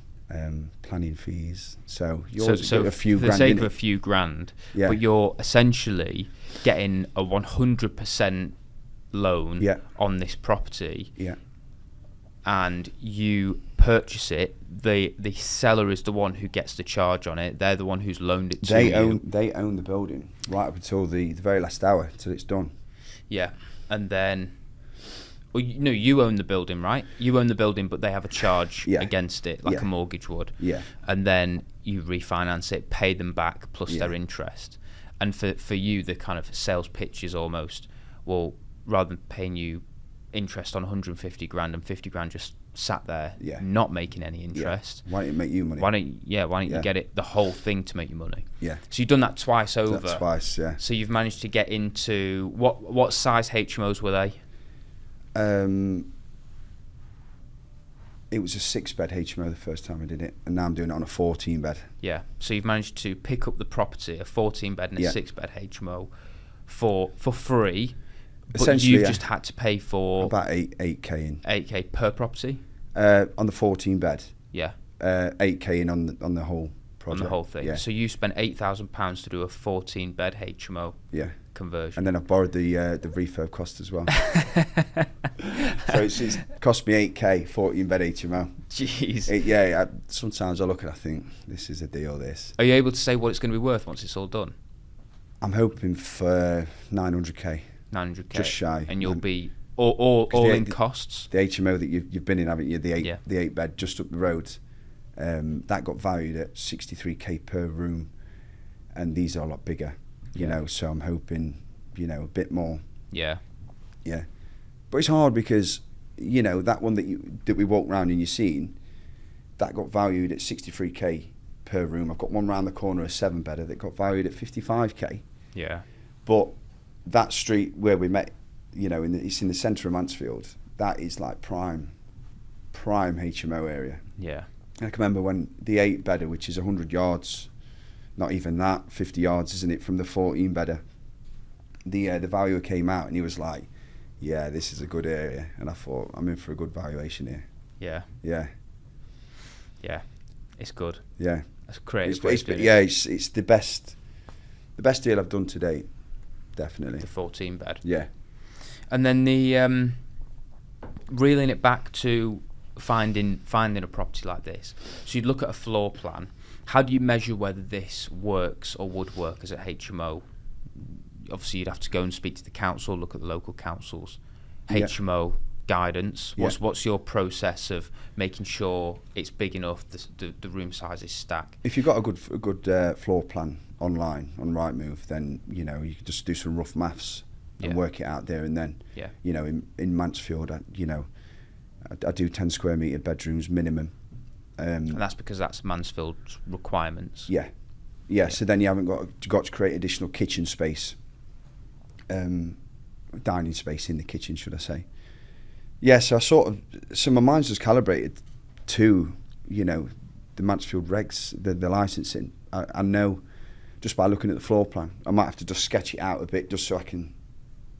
planning fees. So you're a few grand. For the sake of a few grand, but you're essentially getting a 100% loan on this property. Yeah. And you purchase it. The seller is the one who gets the charge on it. They're the one who's loaned it to you. They own the building right up until the very last hour till it's done. Yeah, and then, well, you own the building, right? You own the building, but they have a charge against it, like a mortgage would. Yeah. And then you refinance it, pay them back plus their interest. And for you, the kind of sales pitch is almost, well, rather than paying you interest on 150 grand and 50 grand just sat there not making any interest, why don't you make you money? Why don't you get it, the whole thing, to make you money? So you've done that twice over. That's twice. So you've managed to get into what size HMOs were they? It was a 6-bed HMO the first time I did it, and now I'm doing it on a 14-bed. Yeah, so you've managed to pick up the property, a 14-bed and a 6-bed HMO for free. But you've just had to pay for about 8k in. 8k per property? On the 14-bed. Yeah. 8k in on the whole project. On the whole thing. Yeah. So you spent £8,000 to do a 14-bed HMO conversion. And then I've borrowed the refurb cost as well. So it's cost me 8k, 14-bed HMO. Jeez. Sometimes I look and I think, this is a deal, this. Are you able to say what it's going to be worth once it's all done? I'm hoping for 900k. 900k. Just shy. And you'll be all in costs. The HMO that you've been in, haven't you? The 8-bed just up the road. That got valued at 63k per room, and these are a lot bigger. You know, so I'm hoping, you know, a bit more. Yeah. Yeah. But it's hard because, you know, that one that we walk around and you've seen, that got valued at 63k per room. I've got one round the corner, a 7-bedder, that got valued at 55k. Yeah. But that street where we met, you know, it's in the centre of Mansfield. That is like prime HMO area. Yeah. And I can remember when the 8-bedder, which is 100 yards, not even that, 50 yards, isn't it, from the 14-bedder, the valuer came out and he was like, yeah, this is a good area. And I thought, I'm in for a good valuation here. Yeah. Yeah. Yeah. It's good. Yeah. That's great. It's the best deal I've done to date. Definitely. The 14-bed. Yeah. And then the reeling it back to finding a property like this. So you'd look at a floor plan. How do you measure whether this works or would work as a HMO? Obviously, you'd have to go and speak to the council, look at the local councils. HMO guidance. What's your process of making sure it's big enough, the room sizes stack? If you've got a good floor plan online on Rightmove, then you know you can just do some rough maths and work it out there and then. Yeah. You know, in Mansfield, I do 10 square metre bedrooms minimum. And that's because that's Mansfield's requirements. Yeah. So then you haven't got to create additional kitchen space, dining space in the kitchen, should I say? Yeah, so my mind's just calibrated to, you know, the Mansfield regs, the licensing. I know just by looking at the floor plan. I might have to just sketch it out a bit just so I can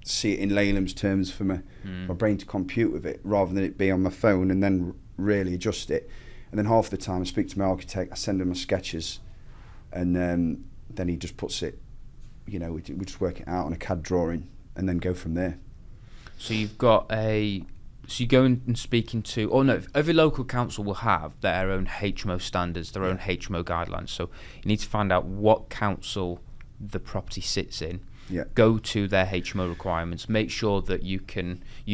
see it in layman's terms for my brain to compute with it, rather than it be on my phone and then really adjust it. And then half the time I speak to my architect, I send him my sketches, and then he just puts it, you know, we just work it out on a CAD drawing and then go from there. So you've got so you go and speaking to, or no, every local council will have their own HMO standards, their own HMO guidelines. So you need to find out what council the property sits in. Yeah. Go to their HMO requirements. Make sure that you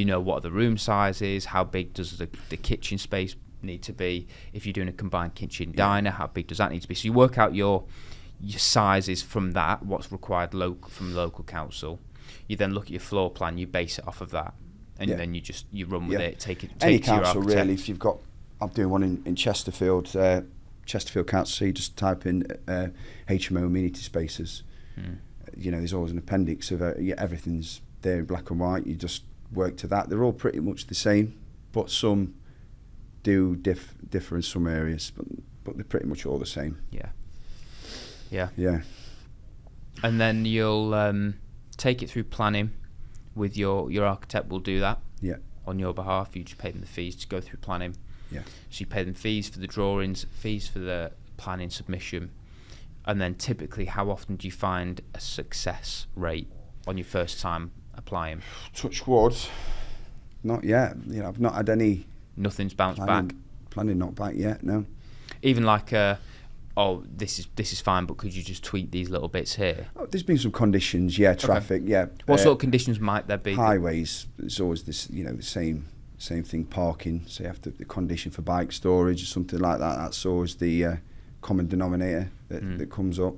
know what are the room sizes, how big does the kitchen space need to be. If you're doing a combined kitchen diner, how big does that need to be? So you work out your sizes from that, what's required from the local council. You then look at your floor plan, you base it off of that, and then you run with it. Take it. Any to your council architect. really. If you've got, I'm doing one in Chesterfield, Chesterfield Council. So you just type in HMO amenity spaces. You know, there's always an appendix of everything's there in black and white. You just work to that. They're all pretty much the same, but some do differ in some areas, but they're pretty much all the same. Yeah. And then you'll take it through planning with your architect. Will do that on your behalf. You just pay them the fees to go through planning. So you pay them fees for the drawings, fees for the planning submission. And then typically, how often do you find a success rate on your first time applying? Touch wood, not yet. You know, I've not had any. Nothing's bounced back. Planning not back yet. No. Even like this is fine, but could you just tweak these little bits here? Oh, there's been some conditions. Traffic. Okay. What sort of conditions might there be? Highways. There's always this. You know, the same thing. Parking. So you have the condition for bike storage or something like that. That's always the common denominator that comes up,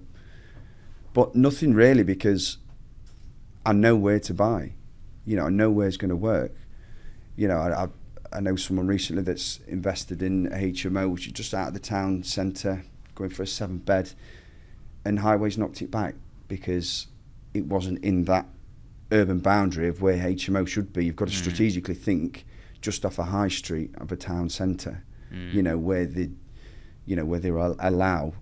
but nothing really, because I know where to buy. You know, I know where it's going to work. You know, I know someone recently that's invested in a HMO which is just out of the town centre, going for a 7-bed, and Highways knocked it back because it wasn't in that urban boundary of where HMO should be. You've got to strategically think just off a high street of a town centre. You know, where they allow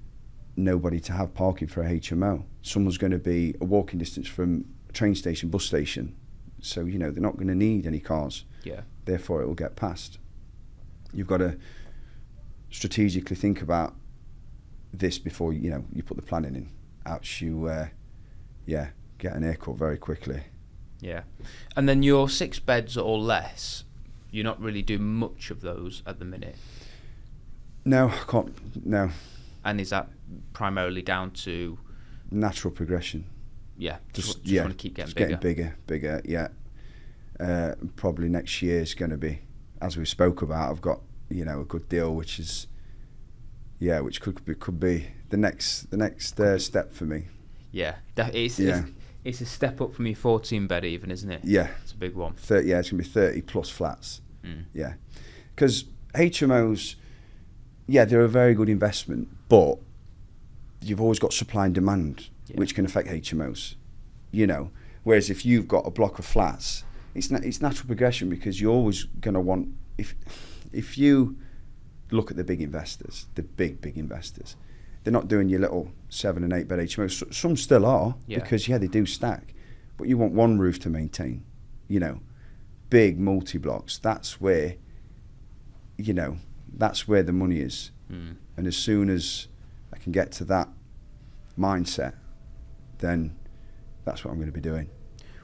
nobody to have parking for a HMO. Someone's going to be a walking distance from a train station, bus station. So, you know, they're not going to need any cars. Therefore, it will get passed. You've got to strategically think about this before, you know, you put the planning in. Else you, get an haircut very quickly. Yeah. And then your 6 beds or less, you're not really doing much of those at the minute. No, I can't. No. And is that primarily down to natural progression? Just want to keep getting bigger. Yeah. Probably next year is going to be, as we spoke about. I've got, you know, a good deal, which which could be the next step for me. It's a step up from your 14-bed even, isn't it? Yeah, it's a big one. It's going to be 30 plus flats. Yeah, because HMOs. Yeah, they're a very good investment, but you've always got supply and demand, which can affect HMOs, you know. Whereas if you've got a block of flats, it's natural progression, because you're always going to want, if you look at the big investors, the big investors, they're not doing your little 7 and 8 bed HMOs. Some still are, because they do stack, but you want one roof to maintain, you know. Big multi-blocks, that's where, you know, that's where the money is. And as soon as I can get to that mindset, then that's what I'm going to be doing.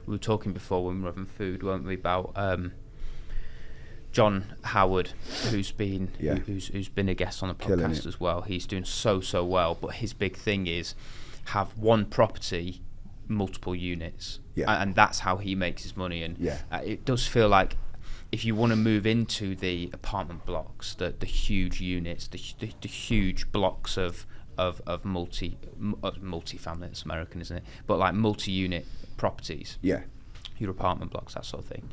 We were talking before when we were having food, weren't we, about John Howard, who's been a guest on the podcast as well. He's doing so well, but his big thing is have one property, multiple units, and that's how he makes his money. And it does feel like, if you want to move into the apartment blocks, the huge units, the huge blocks of multi-family, it's American, isn't it? But like multi-unit properties, your apartment blocks, that sort of thing.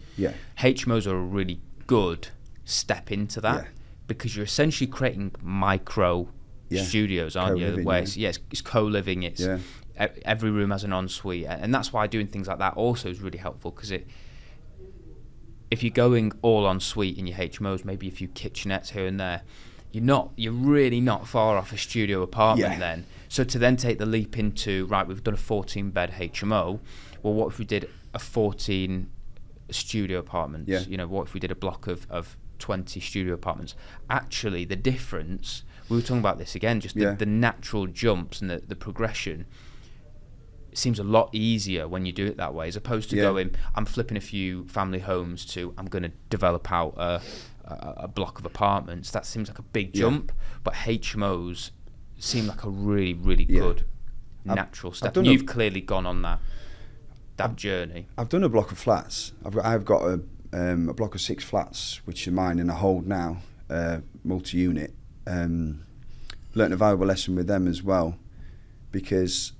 HMOs are a really good step into that, because you're essentially creating micro studios, aren't you? Where it's co-living. It's every room has an ensuite, and that's why doing things like that also is really helpful, because if you're going all en suite in your HMOs, maybe a few kitchenettes here and there, you're really not far off a studio apartment then. So to then take the leap into, right, we've done a 14-bed HMO, well, what if we did a 14 studio apartments? Yeah. You know, what if we did a block of 20 studio apartments? Actually, the difference, we were talking about this again, just the natural jumps and the progression, it seems a lot easier when you do it that way, as opposed to going, I'm flipping a few family homes to, I'm going to develop out a block of apartments. That seems like a big jump, but HMOs seem like a really, really good natural step. And you've clearly gone on that journey. I've done a block of flats. I've got a block of 6 flats, which are mine, and I hold now, multi-unit. Learned a valuable lesson with them as well, because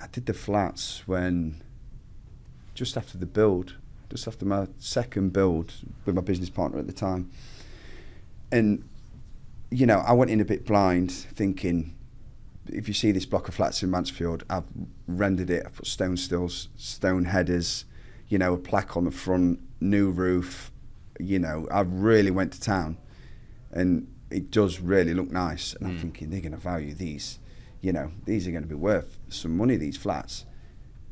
I did the flats just after my second build with my business partner at the time. And, you know, I went in a bit blind, thinking, if you see this block of flats in Mansfield, I've rendered it, I've put stone stills, stone headers, you know, a plaque on the front, new roof, you know, I really went to town. And it does really look nice. And I'm thinking, they're going to value these. You know, these are going to be worth some money, these flats.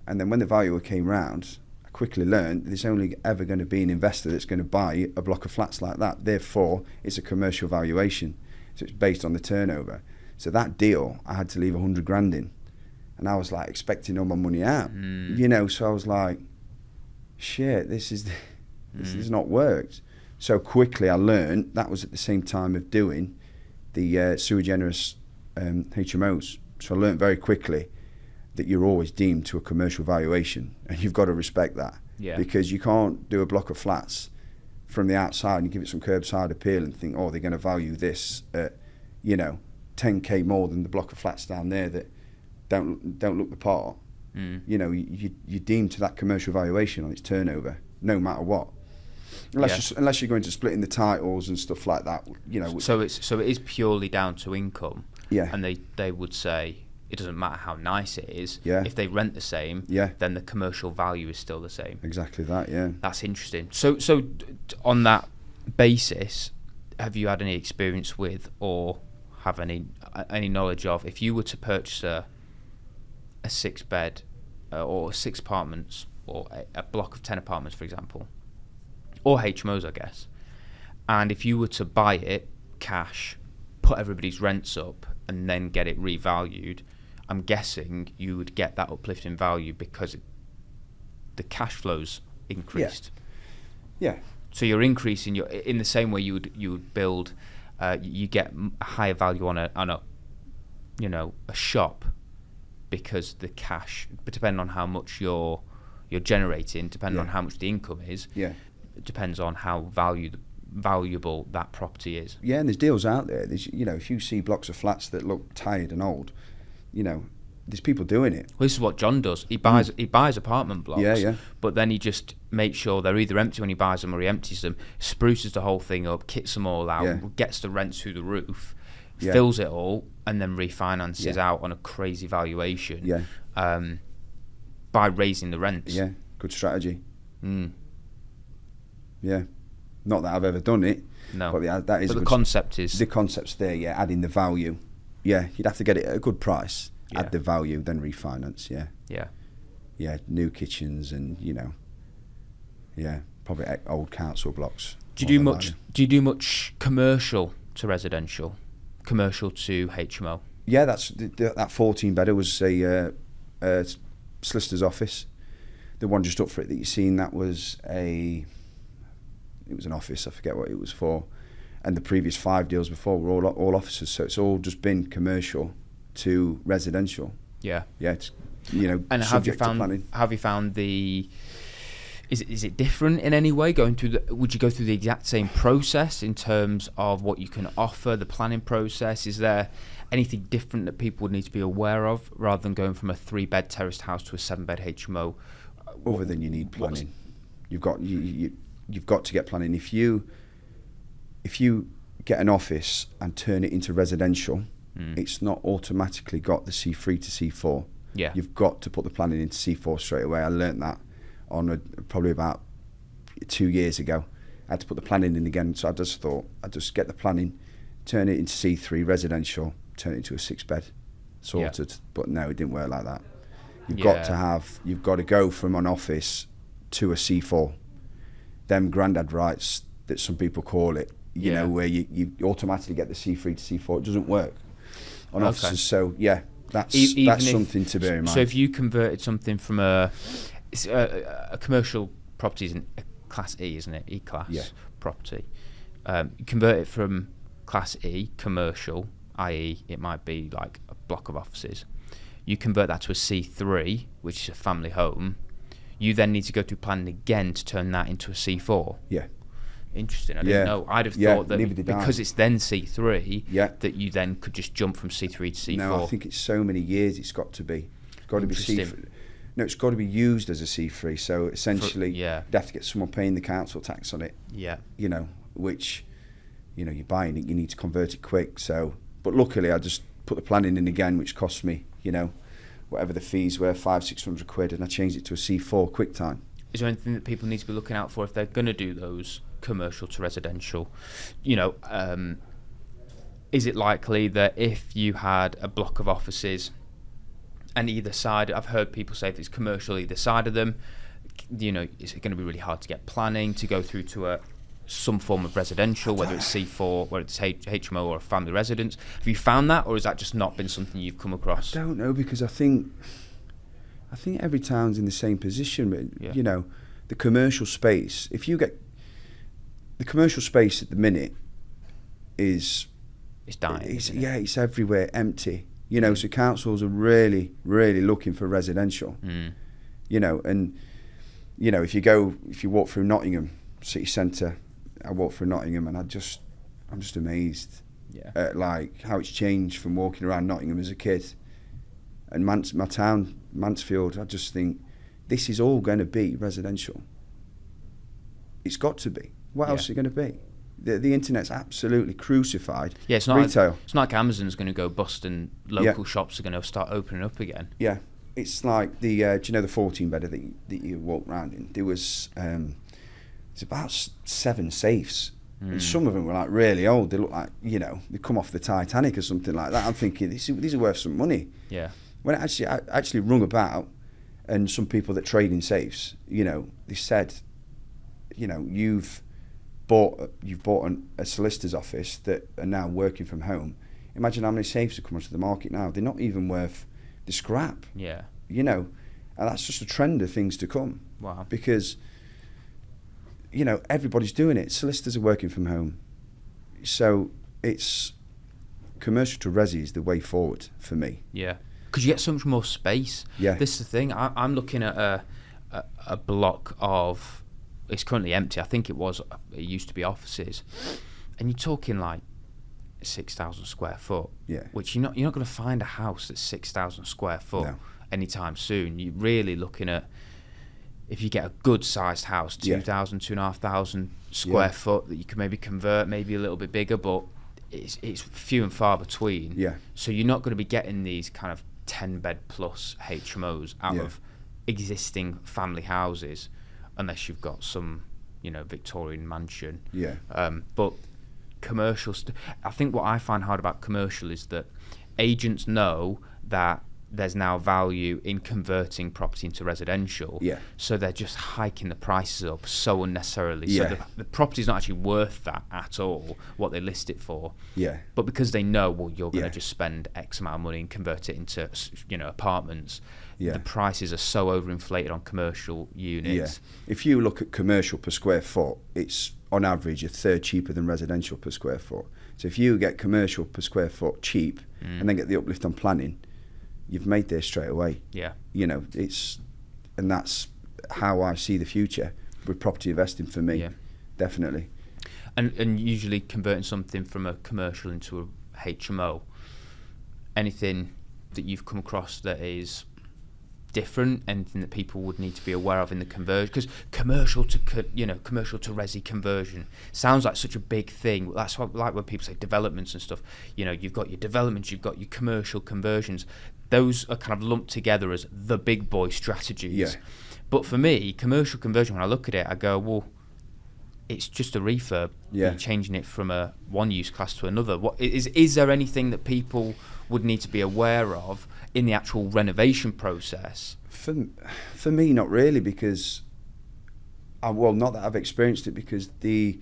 And then when the valuer came round, I quickly learned there's only ever going to be an investor that's going to buy a block of flats like that. Therefore, it's a commercial valuation. So it's based on the turnover. So that deal, I had to leave 100 grand in. And I was like expecting all my money out. You know, so I was like, shit, this has not worked. So quickly I learned, that was at the same time of doing the sui generis HMOs. So I learned very quickly that you're always deemed to a commercial valuation, and you've got to respect that. Because you can't do a block of flats from the outside and give it some curbside appeal and think, oh, they're going to value this at, you know, 10k more than the block of flats down there that don't look the part. You know, you're deemed to that commercial valuation on its turnover, no matter what. Unless you're going to splitting the titles and stuff like that, you know. So it is purely down to income. Yeah. And they would say it doesn't matter how nice it is. Yeah. If they rent the same, then the commercial value is still the same. Exactly that. Yeah. That's interesting. So on that basis, have you had any experience with, or have any knowledge of, if you were to purchase a 6-bed or 6 apartments or a block of 10 apartments, for example, or HMOs, I guess, and if you were to buy it cash, put everybody's rents up, and then get it revalued, I'm guessing you would get that uplift in value because the cash flows increased. Yeah. So you're increasing your, in the same way you would build, you get a higher value on a you know, a shop, because the cash, but depending on how much you're generating, depending on how much the income is, it depends on how valuable that property is. Yeah, and there's deals out there. There's, you know, if you see blocks of flats that look tired and old, you know, there's people doing it. Well, this is what John does. He buys apartment blocks, but then he just makes sure they're either empty when he buys them or he empties them, spruces the whole thing up, kits them all out, gets the rents through the roof, fills it all, and then refinances out on a crazy valuation by raising the rents. Yeah, good strategy. Yeah, not that I've ever done it. No, but that is. But the concept is, the concept's there. Yeah, adding the value. Yeah, you'd have to get it at a good price. Add the value, then refinance. Yeah, new kitchens and, you know, probably old council blocks. Do you do much commercial to residential, commercial to HMO? Yeah, that's that 14-bedder was a solicitor's office. The one just up for it that you've seen, that was an office. I forget what it was for. And the previous 5 deals before were all offices. So it's all just been commercial to residential. Yeah, it's, you know, and have you found the? Is it different in any way? Would you go through the exact same process in terms of what you can offer, the planning process? Is there anything different that people would need to be aware of, rather than going from a 3-bed terraced house to a 7-bed HMO? Other than you need planning, you've got to get planning. If you get an office and turn it into residential, it's not automatically got the C3 to C4. Yeah, you've got to put the planning into C4 straight away. I learnt that on probably about 2 years ago. I had to put the planning in again. So I just thought I'd just get the planning, turn it into C3 residential, turn it into a 6-bed, sorted. But no, it didn't work like that. You've got to go from an office to a C4. Them granddad rights that some people call it, you know, where you automatically get the C3 to C4. It doesn't work on offices. So yeah, that's something to bear in mind. So if you converted something from a commercial property, isn't a Class E, isn't it? E-class property. You convert it from Class E, commercial, i.e. it might be like a block of offices. You convert that to a C3, which is a family home. You then need to go through planning again to turn that into a C4. Yeah. Interesting. I didn't know. I'd have thought that because it's then C3, that you then could just jump from C3 to C4. No, I think it's so many years it's got to be. It's got to be C3. No, it's got to be used as a C3. So essentially, you'd have to get someone paying the council tax on it. Yeah. You know, which, you know, you're buying it, you need to convert it quick. So, but luckily, I just put the planning in again, which cost me, you know, whatever the fees were, £500-600, and I changed it to a C4 quick time. Is there anything that people need to be looking out for if they're going to do those commercial to residential? You know, is it likely that if you had a block of offices and either side, I've heard people say if it's commercial either side of them, you know, is it going to be really hard to get planning to go through to some form of residential, whether it's C4, whether it's HMO or a family residence? Have you found that, or has that just not been something you've come across? I don't know, because I think every town's in the same position. But you know, the commercial space, if you get the commercial space at the minute it's dying. It's everywhere, empty. You know, so councils are really, really looking for residential. You know, and you know, if you walk through Nottingham city centre, I walk through Nottingham and I'm just amazed at like how it's changed from walking around Nottingham as a kid. And my town, Mansfield, I just think this is all going to be residential. It's got to be. What else is it going to be? The internet's absolutely crucified. Yeah, it's not retail. It's not like Amazon's going to go bust and local shops are going to start opening up again. Yeah, it's like the do you know the 14-bedder that you walk around in? There was it's about 7 safes, and some of them were like really old. They look like, you know, they come off the Titanic or something like that. I'm thinking these are worth some money. Yeah. When I actually rung about, and some people that trade in safes, you know, they said, you know, you've bought a solicitor's office that are now working from home. Imagine how many safes are coming to the market now. They're not even worth the scrap. Yeah. You know, and that's just a trend of things to come. Wow. Because, you know, everybody's doing it. Solicitors are working from home. So it's commercial to resi is the way forward for me. Yeah. Because you get so much more space. Yeah. This is the thing. I'm looking at a block of, it's currently empty. I think it used to be offices, and you're talking like 6,000 square foot. Yeah. Which you're not going to find a house that's 6,000 square foot anytime soon. You're really looking at, if you get a good sized house, 2,000, 2,500 square foot that you can maybe convert, maybe a little bit bigger, but it's few and far between. Yeah. So you're not going to be getting these kind of 10-bed plus HMOs out of existing family houses, unless you've got some, you know, Victorian mansion. Yeah. But commercial, I think what I find hard about commercial is that agents know that there's now value in converting property into residential. Yeah. So they're just hiking the prices up so unnecessarily. Yeah. So the property's not actually worth that at all, what they list it for. Yeah. But because they know, well, you're going to just spend X amount of money and convert it into, you know, apartments. Yeah. The prices are so overinflated on commercial units. Yeah. If you look at commercial per square foot, it's on average a third cheaper than residential per square foot. So if you get commercial per square foot cheap and then get the uplift on planning, you've made this straight away. Yeah. You know, and that's how I see the future with property investing for me. Yeah. Definitely. And usually converting something from a commercial into a HMO, anything that you've come across that is different, anything that people would need to be aware of in the conversion? Because commercial to resi conversion sounds like such a big thing. That's what, like when people say developments and stuff, you know, you've got your developments, you've got your commercial conversions. Those are kind of lumped together as the big boy strategies. Yeah. But for me, commercial conversion, when I look at it, I go, well, it's just a refurb. Yeah. You're changing it from a one use class to another. What is there anything that people would need to be aware of in the actual renovation process? For me, not really, because not that I've experienced it, because the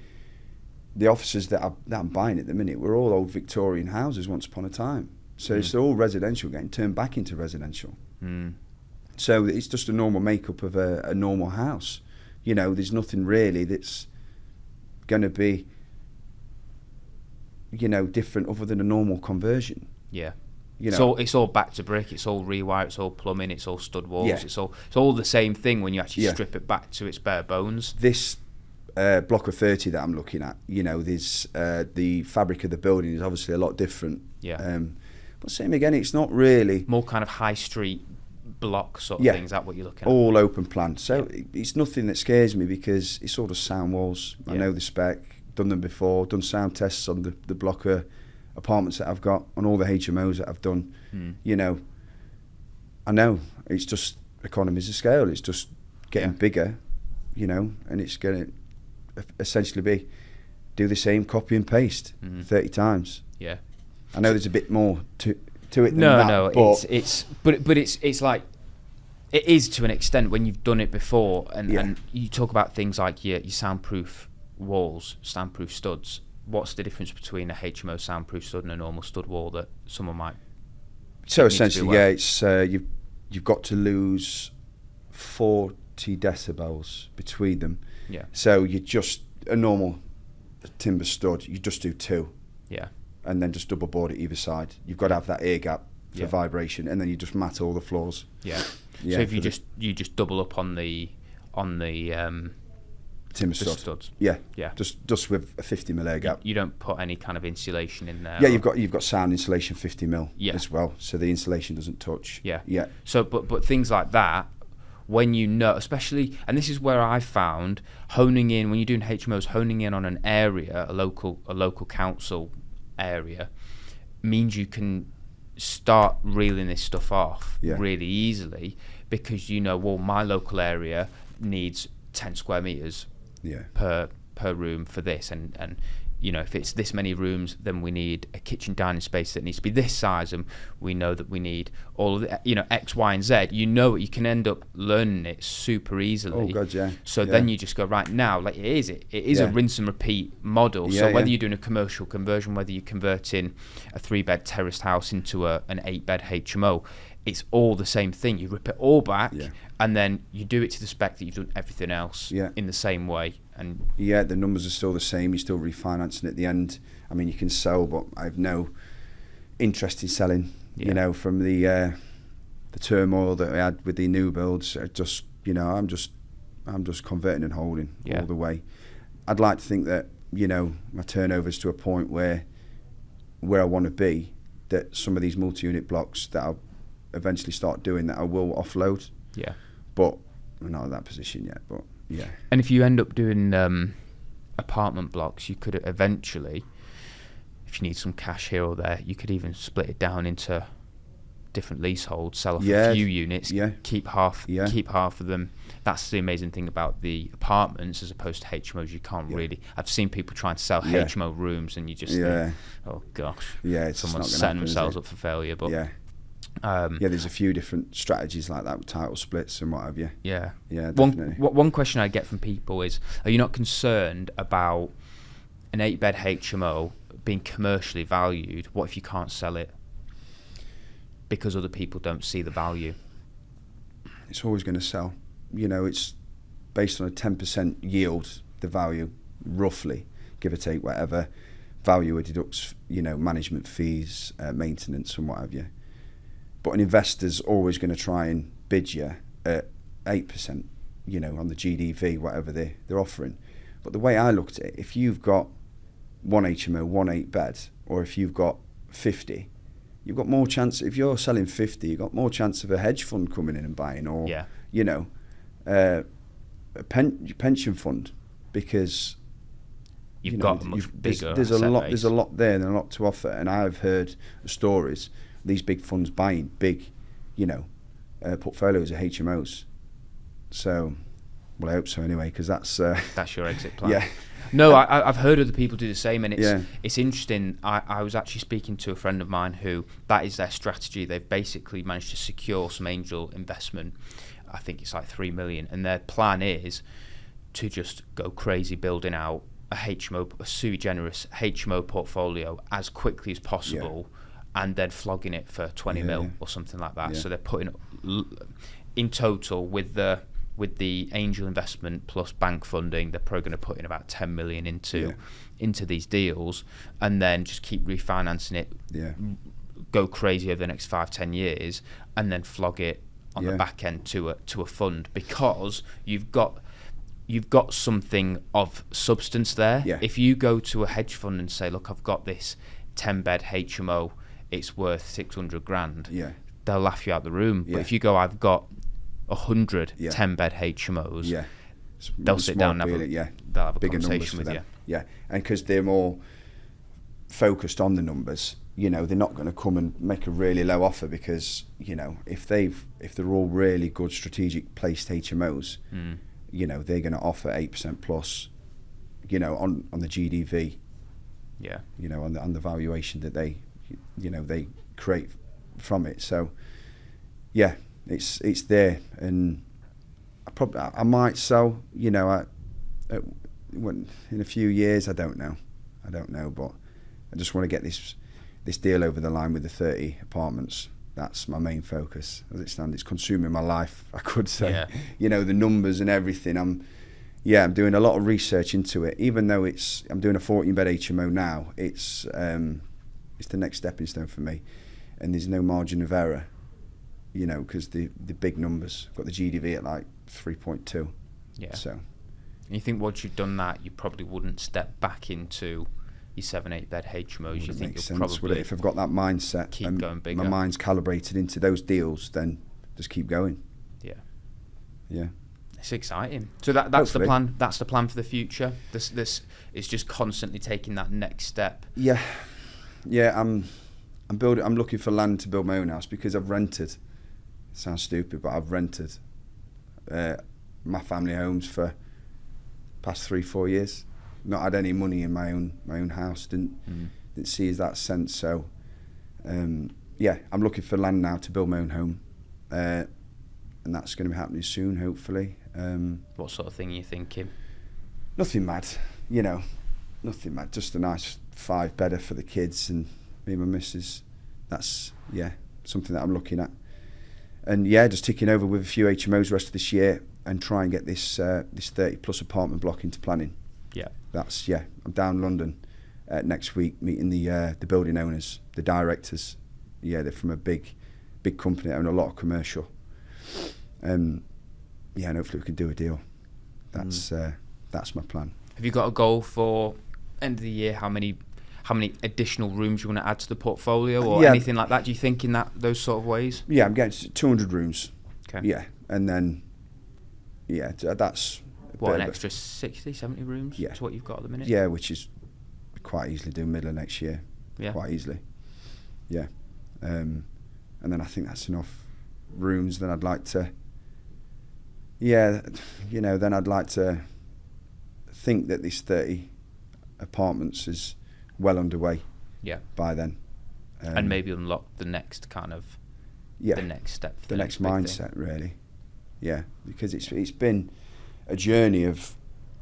offices that I'm buying at the minute were all old Victorian houses once upon a time. So it's all residential getting turned back into residential. So it's just a normal makeup of a normal house. You know, there's nothing really that's going to be, you know, different other than a normal conversion. Yeah. You know, It's all back to brick, it's all rewire, it's all plumbing, it's all stud walls, Yeah. it's all the same thing when you actually Yeah. strip it back to its bare bones. this block of 30 that I'm looking at, you know, there's the fabric of the building is obviously a lot different. Yeah. But same again, it's not really More kind of high street block sort of Yeah. thing, is that what you're looking at? all open plan. So it's nothing that scares me, because it's all just sound walls. I Yeah. know the spec, done them before, done sound tests on the block of apartments that I've got, on all the HMOs that I've done. You know, I know it's just economies of scale. It's just getting Yeah. bigger, you know, and it's going to essentially be do the same copy and paste 30 times. Yeah. I know there's a bit more to it than No, that. no, but it's like, it is to an extent when you've done it before, and, Yeah. and you talk about things like your soundproof walls, soundproof studs. What's the difference between a HMO soundproof stud and a normal stud wall that someone might? so need to be essentially, aware? yeah, it's you've got to lose 40 decibels between them. Yeah. So you just a normal timber stud, you just do 2, Yeah. and then just double board it either side. You've got to have that air gap for Yeah. vibration, and then you just mat all the floors. Yeah. Yeah, So if for you the- just double up on the Timber the stud. studs. Yeah. Yeah. Just with a 50mm air gap. You don't put any kind of insulation in there. Yeah, or- you've got sound insulation 50mm Yeah. as well, so the insulation doesn't touch. Yeah. Yeah. So, but things like that, when you know, especially, and this is where I found honing in when you're doing HMOs, honing in on an area, a local council area, means you can start reeling this stuff off Yeah. really easily, because you know, well, my local area needs 10 square meters Yeah. per room for this, and you know, if it's this many rooms, then we need a kitchen dining space that needs to be this size, and we know that we need all of the, you know, X, Y, and Z. You know, you can end up learning it super easily. Oh god, yeah. So Yeah. then you just go, right now, like it is Yeah. a rinse and repeat model. Yeah, So whether yeah. you're doing a commercial conversion, whether you're converting a 3-bed terraced house into an 8-bed HMO, it's all the same thing. You rip it all back, Yeah. and then you do it to the spec that you've done everything else Yeah. in the same way. And Yeah, the numbers are still the same. You're still refinancing at the end. I mean, you can sell, but I have no interest in selling. Yeah. You know, from the turmoil that we had with the new builds, I just, you know, I'm just converting and holding Yeah. all the way. I'd like to think that, you know, my turnover's to a point where I want to be, that some of these multi-unit blocks that I'll eventually start doing, that I will offload. yeah. But I'm not in that position yet. But yeah. And if you end up doing apartment blocks, you could eventually, if you need some cash here or there, you could even split it down into different leaseholds, sell off Yeah, a few units, yeah. keep half Yeah. of them. That's the amazing thing about the apartments as opposed to HMOs. You can't Yeah. really. I've seen people trying to sell Yeah. HMO rooms, and you just Yeah. think, oh gosh, Yeah, it's just someone's not gonna setting happen, is themselves it? up for failure. But Yeah. Yeah, there's a few different strategies like that with title splits and what have you. yeah. Yeah, definitely. One question I get from people is, are you not concerned about an 8-bed HMO being commercially valued? What if you can't sell it because other people don't see the value? It's always going to sell. You know, it's based on a 10% yield, the value, roughly, give or take whatever. Value it deducts, you know, management fees, maintenance and what have you. But an investor's always going to try and bid you at 8%, you know, on the GDV, whatever they're offering. But the way I looked at it, if you've got one HMO, one 8-bed, or if you've got 50, you've got more chance. If you're selling 50, you've got more chance of a hedge fund coming in and buying, or Yeah. you know, a pension fund, because You've you know, got a much bigger There's a asset lot. base. There's a lot there and a lot to offer. And I've heard stories these big funds buying big, you know, portfolios of HMOs. So, well, I hope so anyway, because that's That's your exit plan. yeah. No, I've heard other people do the same, and Yeah. it's interesting. I was actually speaking to a friend of mine who that is their strategy. They've basically managed to secure some angel investment. I think it's like 3 million, and their plan is to just go crazy building out a HMO, a sui generis HMO portfolio as quickly as possible, and then flogging it for 20 mil or something like that. Yeah. So they're putting in total with the angel investment plus bank funding, they're probably going to put in about 10 million into these deals, and then just keep refinancing it, go crazy over the next 5-10 years, and then flog it on the back end to a fund, because you've got something of substance there. Yeah. If you go to a hedge fund and say, look, I've got this 10-bed HMO, it's worth 600 grand, they'll laugh you out the room. But if you go, I've got 100 10-bed HMOs, they'll sit down and they'll have a bigger conversation with you. Yeah, and because they're more focused on the numbers, they're not going to come and make a really low offer, because if they're all really good strategic placed HMOs, they're going to offer 8% plus, on the GDV, on the valuation that they create from it. So it's there, and I might sell, in a few years. I don't know, but I just want to get this deal over the line with the 30 apartments. That's my main focus as it stands. It's consuming my life, I could say. The numbers and everything. I'm doing a lot of research into it. Even though I'm doing a 14-bed HMO now, it's the next stepping stone for me, and there's no margin of error, because the big numbers. I've got the GDV at like 3.2. Yeah. So. And you think once you've done that, you probably wouldn't step back into your 7-8 bed HMOs. You think you'll probably, if I've got that mindset, keep going bigger. My mind's calibrated into those deals, then just keep going. Yeah. It's exciting. So that's Hopefully. The plan. That's the plan for the future. This is just constantly taking that next step. Yeah. I'm looking for land to build my own house, because I've rented. It sounds stupid, but I've rented my family homes for past 3-4 years. Not had any money in my own house. Didn't see that sense. So I'm looking for land now to build my own home, and that's going to be happening soon, hopefully. What sort of thing are you thinking? Nothing mad, nothing mad. Just a nice 5-bedder for the kids and me and my missus. That's something that I'm looking at, and just ticking over with a few HMOs the rest of this year and try and get this 30+ apartment block into planning. I'm down London next week meeting the building owners, the directors. They're from a big company that own a lot of commercial. And hopefully we can do a deal. That's my plan. Have you got a goal for end of the year? How many additional rooms you want to add to the portfolio, or anything like that? Do you think in those sort of ways? Yeah, I'm getting 200 rooms. Okay. Yeah, and then that's an extra 60, 70 rooms to what you've got at the minute? Yeah, which is quite easily do middle of next year. Yeah. Quite easily. Yeah. And then I think that's enough rooms. Then I'd like to think that this 30 apartments is well underway by then. And maybe unlock the next kind of the next step. The next mindset, really. Yeah, because it's been a journey of,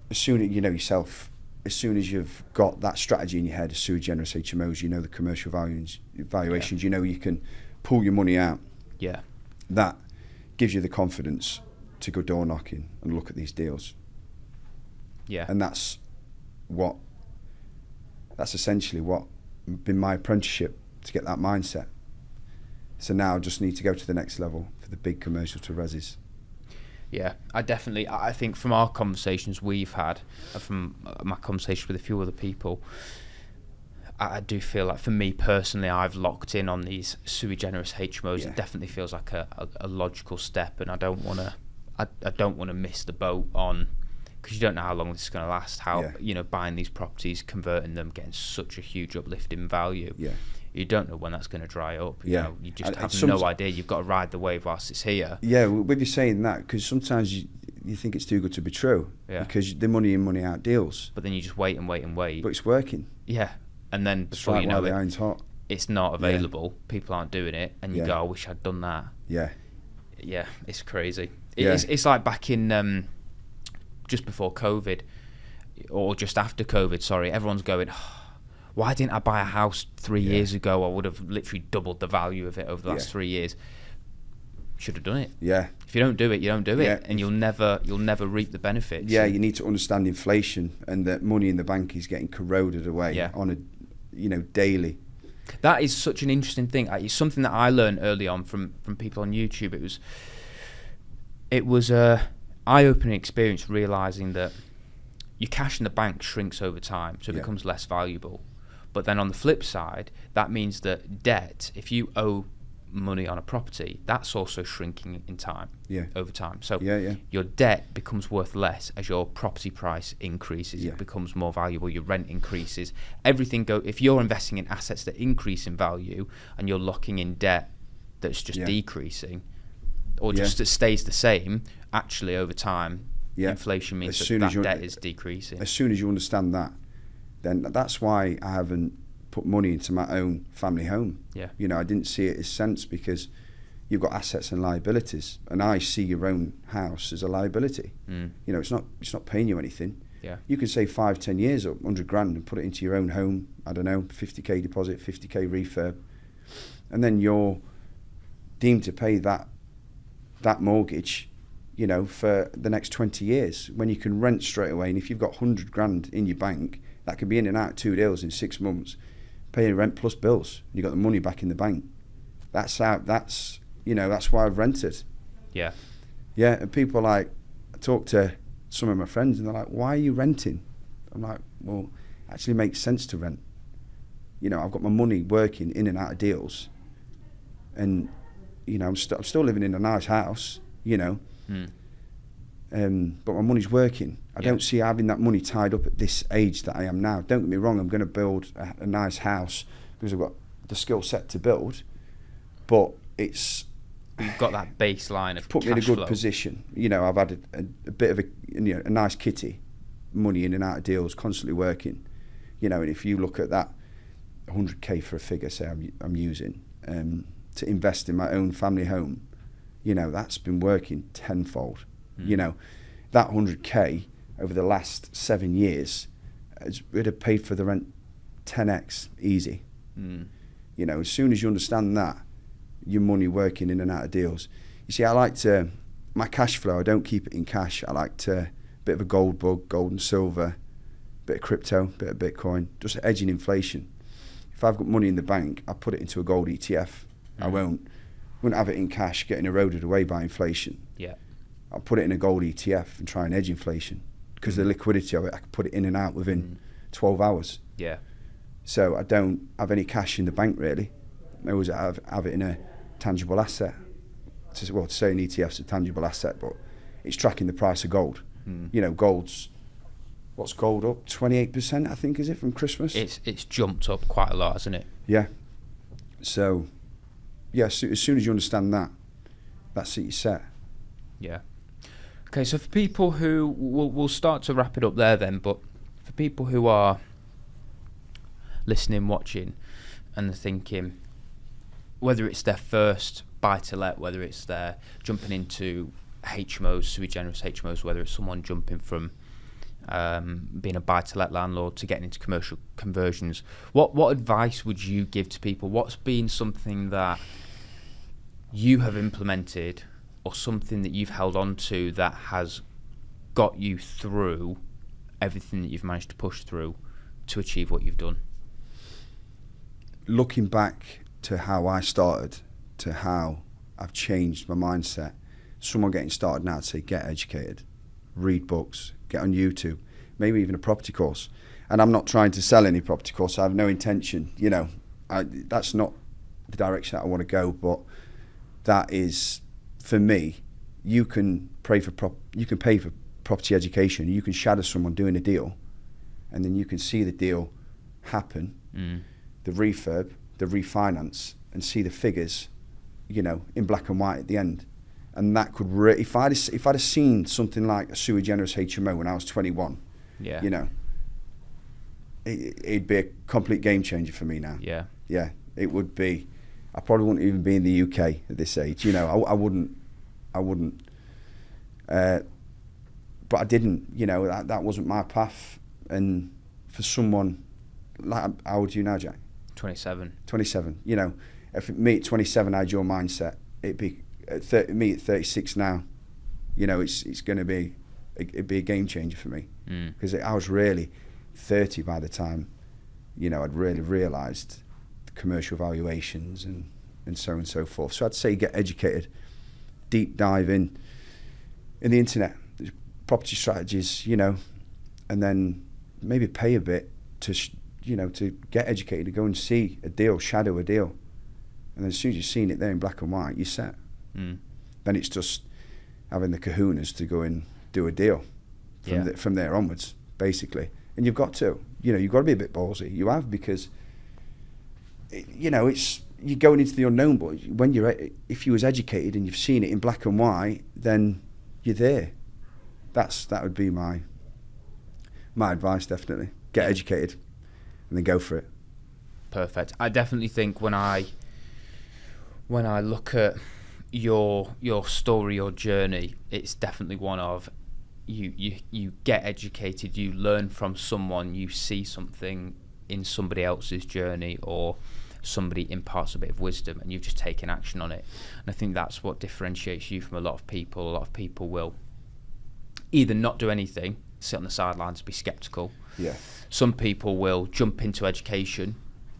as soon as you've got that strategy in your head, sui generis HMOs, the commercial valuations, you can pull your money out. Yeah. That gives you the confidence to go door knocking and look at these deals. Yeah. And that's essentially what been my apprenticeship, to get that mindset. So now I just need to go to the next level for the big commercial to resis. Yeah, I think from our conversations we've had, from my conversation with a few other people, I do feel like, for me personally, I've locked in on these sui generis HMOs. Yeah. It definitely feels like a logical step, and I don't want to miss the boat on, because you don't know how long this is going to last. Buying these properties, converting them, getting such a huge uplift in value. Yeah. You don't know when that's going to dry up. You just have no idea. You've got to ride the wave whilst it's here. Yeah, with you saying that, because sometimes you think it's too good to be true, Yeah. because the money in, money out deals, But then you just wait and wait and wait. but it's working. Yeah. And then before Strike you while know the it, iron's hot. it's not available. People aren't doing it. And you Yeah. go, I wish I'd done that. Yeah, Yeah, it's crazy. Yeah. It's like back in just before COVID, or just after COVID, sorry, everyone's going, why didn't I buy a house 3 years ago? I would have literally doubled the value of it over the last 3 years. Should have done it. yeah. If you don't do it, you don't do Yeah. it, and you'll never reap the benefits. Yeah, you need to understand inflation, and that money in the bank is getting corroded away Yeah. on a, daily. That is such an interesting thing. It's something that I learned early on from people on YouTube. It was a eye-opening experience, realizing that your cash in the bank shrinks over time, so it becomes less valuable. But then on the flip side, that means that debt, if you owe money on a property, that's also shrinking in time, over time. So your debt becomes worth less as your property price increases. It becomes more valuable. Your rent increases. Everything if you're investing in assets that increase in value and you're locking in debt that's just decreasing, or just that stays the same, actually over time, inflation means that debt is decreasing. As soon as you understand that, then that's why I haven't put money into my own family home. Yeah. I didn't see it as sense, because you've got assets and liabilities, and I see your own house as a liability. It's not paying you anything. Yeah. You can save 5-10 years up 100 grand and put it into your own home. I don't know, 50k deposit, 50k refurb, and then you're deemed to pay that mortgage, for the next 20 years, when you can rent straight away. And if you've got 100 grand in your bank, that could be in and out 2 deals in 6 months, paying rent plus bills. You got the money back in the bank. That's why I've rented. Yeah. Yeah, and people I talk to some of my friends, and they're like, "Why are you renting?" I'm like, "Well, it actually makes sense to rent. I've got my money working in and out of deals, and I'm still living in a nice house, but my money's working. I don't see having that money tied up at this age that I am now. Don't get me wrong, I'm going to build a nice house because I've got the skill set to build, but you've got that baseline of put me in a good flow. position. I've had a bit of a nice kitty, money in and out of deals, constantly working. And if you look at that 100k for a figure, say I'm using to invest in my own family home, that's been working tenfold. That 100k over the last 7 years would have paid for the rent 10x easy. As soon as you understand that, your money working in and out of deals. You see, my cash flow, I don't keep it in cash. I like to, bit of a gold bug, gold and silver, bit of crypto, bit of Bitcoin, just edging inflation. If I've got money in the bank, I put it into a gold ETF. I wouldn't have it in cash getting eroded away by inflation. Yeah. I'll put it in a gold ETF and try and edge inflation, because the liquidity of it, I can put it in and out within 12 hours. Yeah. So I don't have any cash in the bank really. I always have it in a tangible asset. To say an ETF's a tangible asset, but it's tracking the price of gold. What's gold up? 28%, I think, is it, from Christmas? It's jumped up quite a lot, hasn't it? Yeah. So, as soon as you understand that, that's it, you're set. Yeah. Okay, so for people who, we'll start to wrap it up there then, but for people who are listening, watching, and they're thinking, whether it's their first buy-to-let, whether it's their jumping into HMOs, sui generis HMOs, whether it's someone jumping from being a buy-to-let landlord to getting into commercial conversions, what advice would you give to people? What's been something that you have implemented, or something that you've held on to that has got you through everything that you've managed to push through to achieve what you've done? Looking back to how I started, to how I've changed my mindset, someone getting started now, I'd say get educated, read books, get on YouTube, maybe even a property course. And I'm not trying to sell any property course. I have no intention, that's not the direction that I want to go, but that is, for me, you can pay for property education. You can shadow someone doing a deal, and then you can see the deal happen, the refurb, the refinance, and see the figures, in black and white at the end. and that could if I'd have seen something like a sui generis HMO when I was 21, Yeah. you know, it'd be a complete game changer for me now. Yeah. Yeah, it would be. I probably wouldn't even be in the UK at this age. You know, I wouldn't. But I didn't. You know, that wasn't my path. And for someone like, how old are you now, Jack? 27. 27. You know, if me at 27 I had your mindset, it'd be me at 36 now. You know, it'd be a game changer for me, because I was really 30 by the time, you know, I'd really realised the commercial valuations and so on and so forth. So I'd say get educated, deep dive in the internet, property strategies, you know, and then maybe pay a bit to to get educated, to go and see a deal, shadow a deal, and then as soon as you've seen it there in black and white, you're set. Then it's just having the kahunas to go and do a deal from there onwards, basically. And you've got to, you've got to be a bit ballsy. You have, because, it's you're going into the unknown. But when if you was educated and you've seen it in black and white, then you're there. That would be my advice. Definitely get educated, and then go for it. Perfect. I definitely think when I look at your story, your journey, it's definitely one of you get educated, you learn from someone, you see something in somebody else's journey, or somebody imparts a bit of wisdom, and you've just taken action on it. And I think that's what differentiates you from a lot of people. A lot of people will either not do anything, sit on the sidelines, be skeptical. Yeah. Some people will jump into education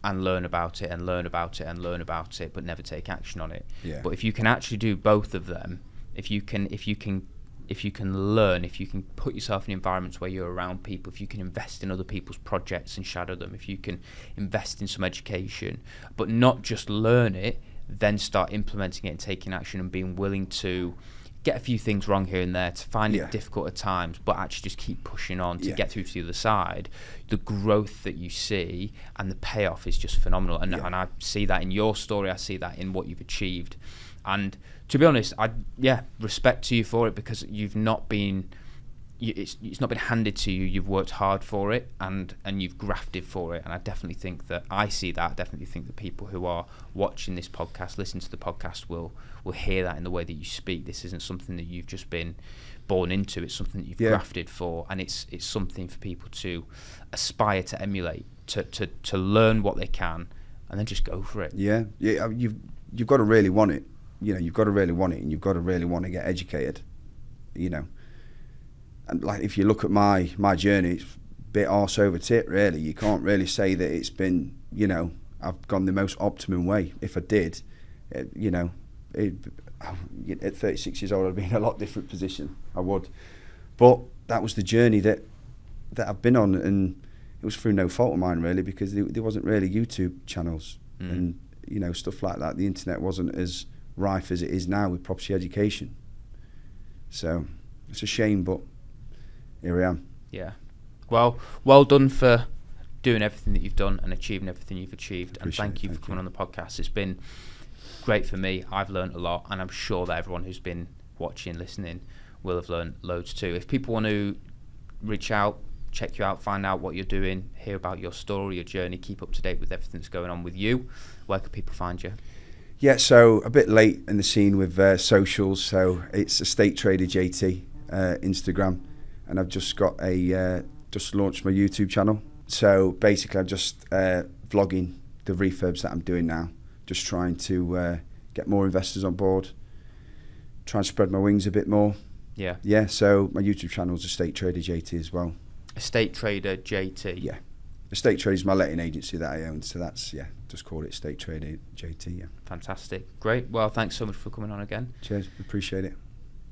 and learn about it and learn about it and learn about it, but never take action on it. Yeah. But if you can actually do both of them, if you can learn, if you can put yourself in environments where you're around people, if you can invest in other people's projects and shadow them, if you can invest in some education, but not just learn it, then start implementing it and taking action and being willing to get a few things wrong here and there, to find it difficult at times, but actually just keep pushing on to get through to the other side. The growth that you see and the payoff is just phenomenal. And I see that in your story, I see that in what you've achieved. And to be honest, respect to you for it, because you've not been, it's not been handed to you. You've worked hard for it, and you've grafted for it. And I definitely think that I definitely think that people who are watching this podcast, listening to the podcast, will hear that in the way that you speak. This isn't something that you've just been born into. It's something that you've grafted for, and it's something for people to aspire to emulate, to learn what they can, and then just go for it. Yeah. You've got to really want it. You've got to really want it, and you've got to really want to get educated. And like, if you look at my journey, it's a bit arse over tit, really. You can't really say that it's been, I've gone the most optimum way. If I did, at 36 years old, I'd be in a lot different position. I would. But that was the journey that I've been on, and it was through no fault of mine, really, because there wasn't really YouTube channels and, stuff like that. The internet wasn't as rife as it is now with property education. So it's a shame, but here I am. Yeah. Well done for doing everything that you've done and achieving everything you've achieved. And thank you for coming on the podcast. It's been great for me. I've learned a lot, and I'm sure that everyone who's been watching, listening, will have learned loads too. If people want to reach out, check you out, find out what you're doing, hear about your story, your journey, keep up to date with everything that's going on with you, where can people find you? Yeah, so a bit late in the scene with socials. So it's Estate Trader JT, Instagram, and I've just got just launched my YouTube channel. So basically, I'm just vlogging the refurbs that I'm doing now, just trying to get more investors on board, try and spread my wings a bit more. Yeah. Yeah, so my YouTube channel is Estate Trader JT as well. Estate Trader JT. Yeah. Estate Trader is my letting agency that I own, so that's, just call it Estate Trader JT, yeah. Fantastic. Great. Well, thanks so much for coming on again. Cheers, appreciate it.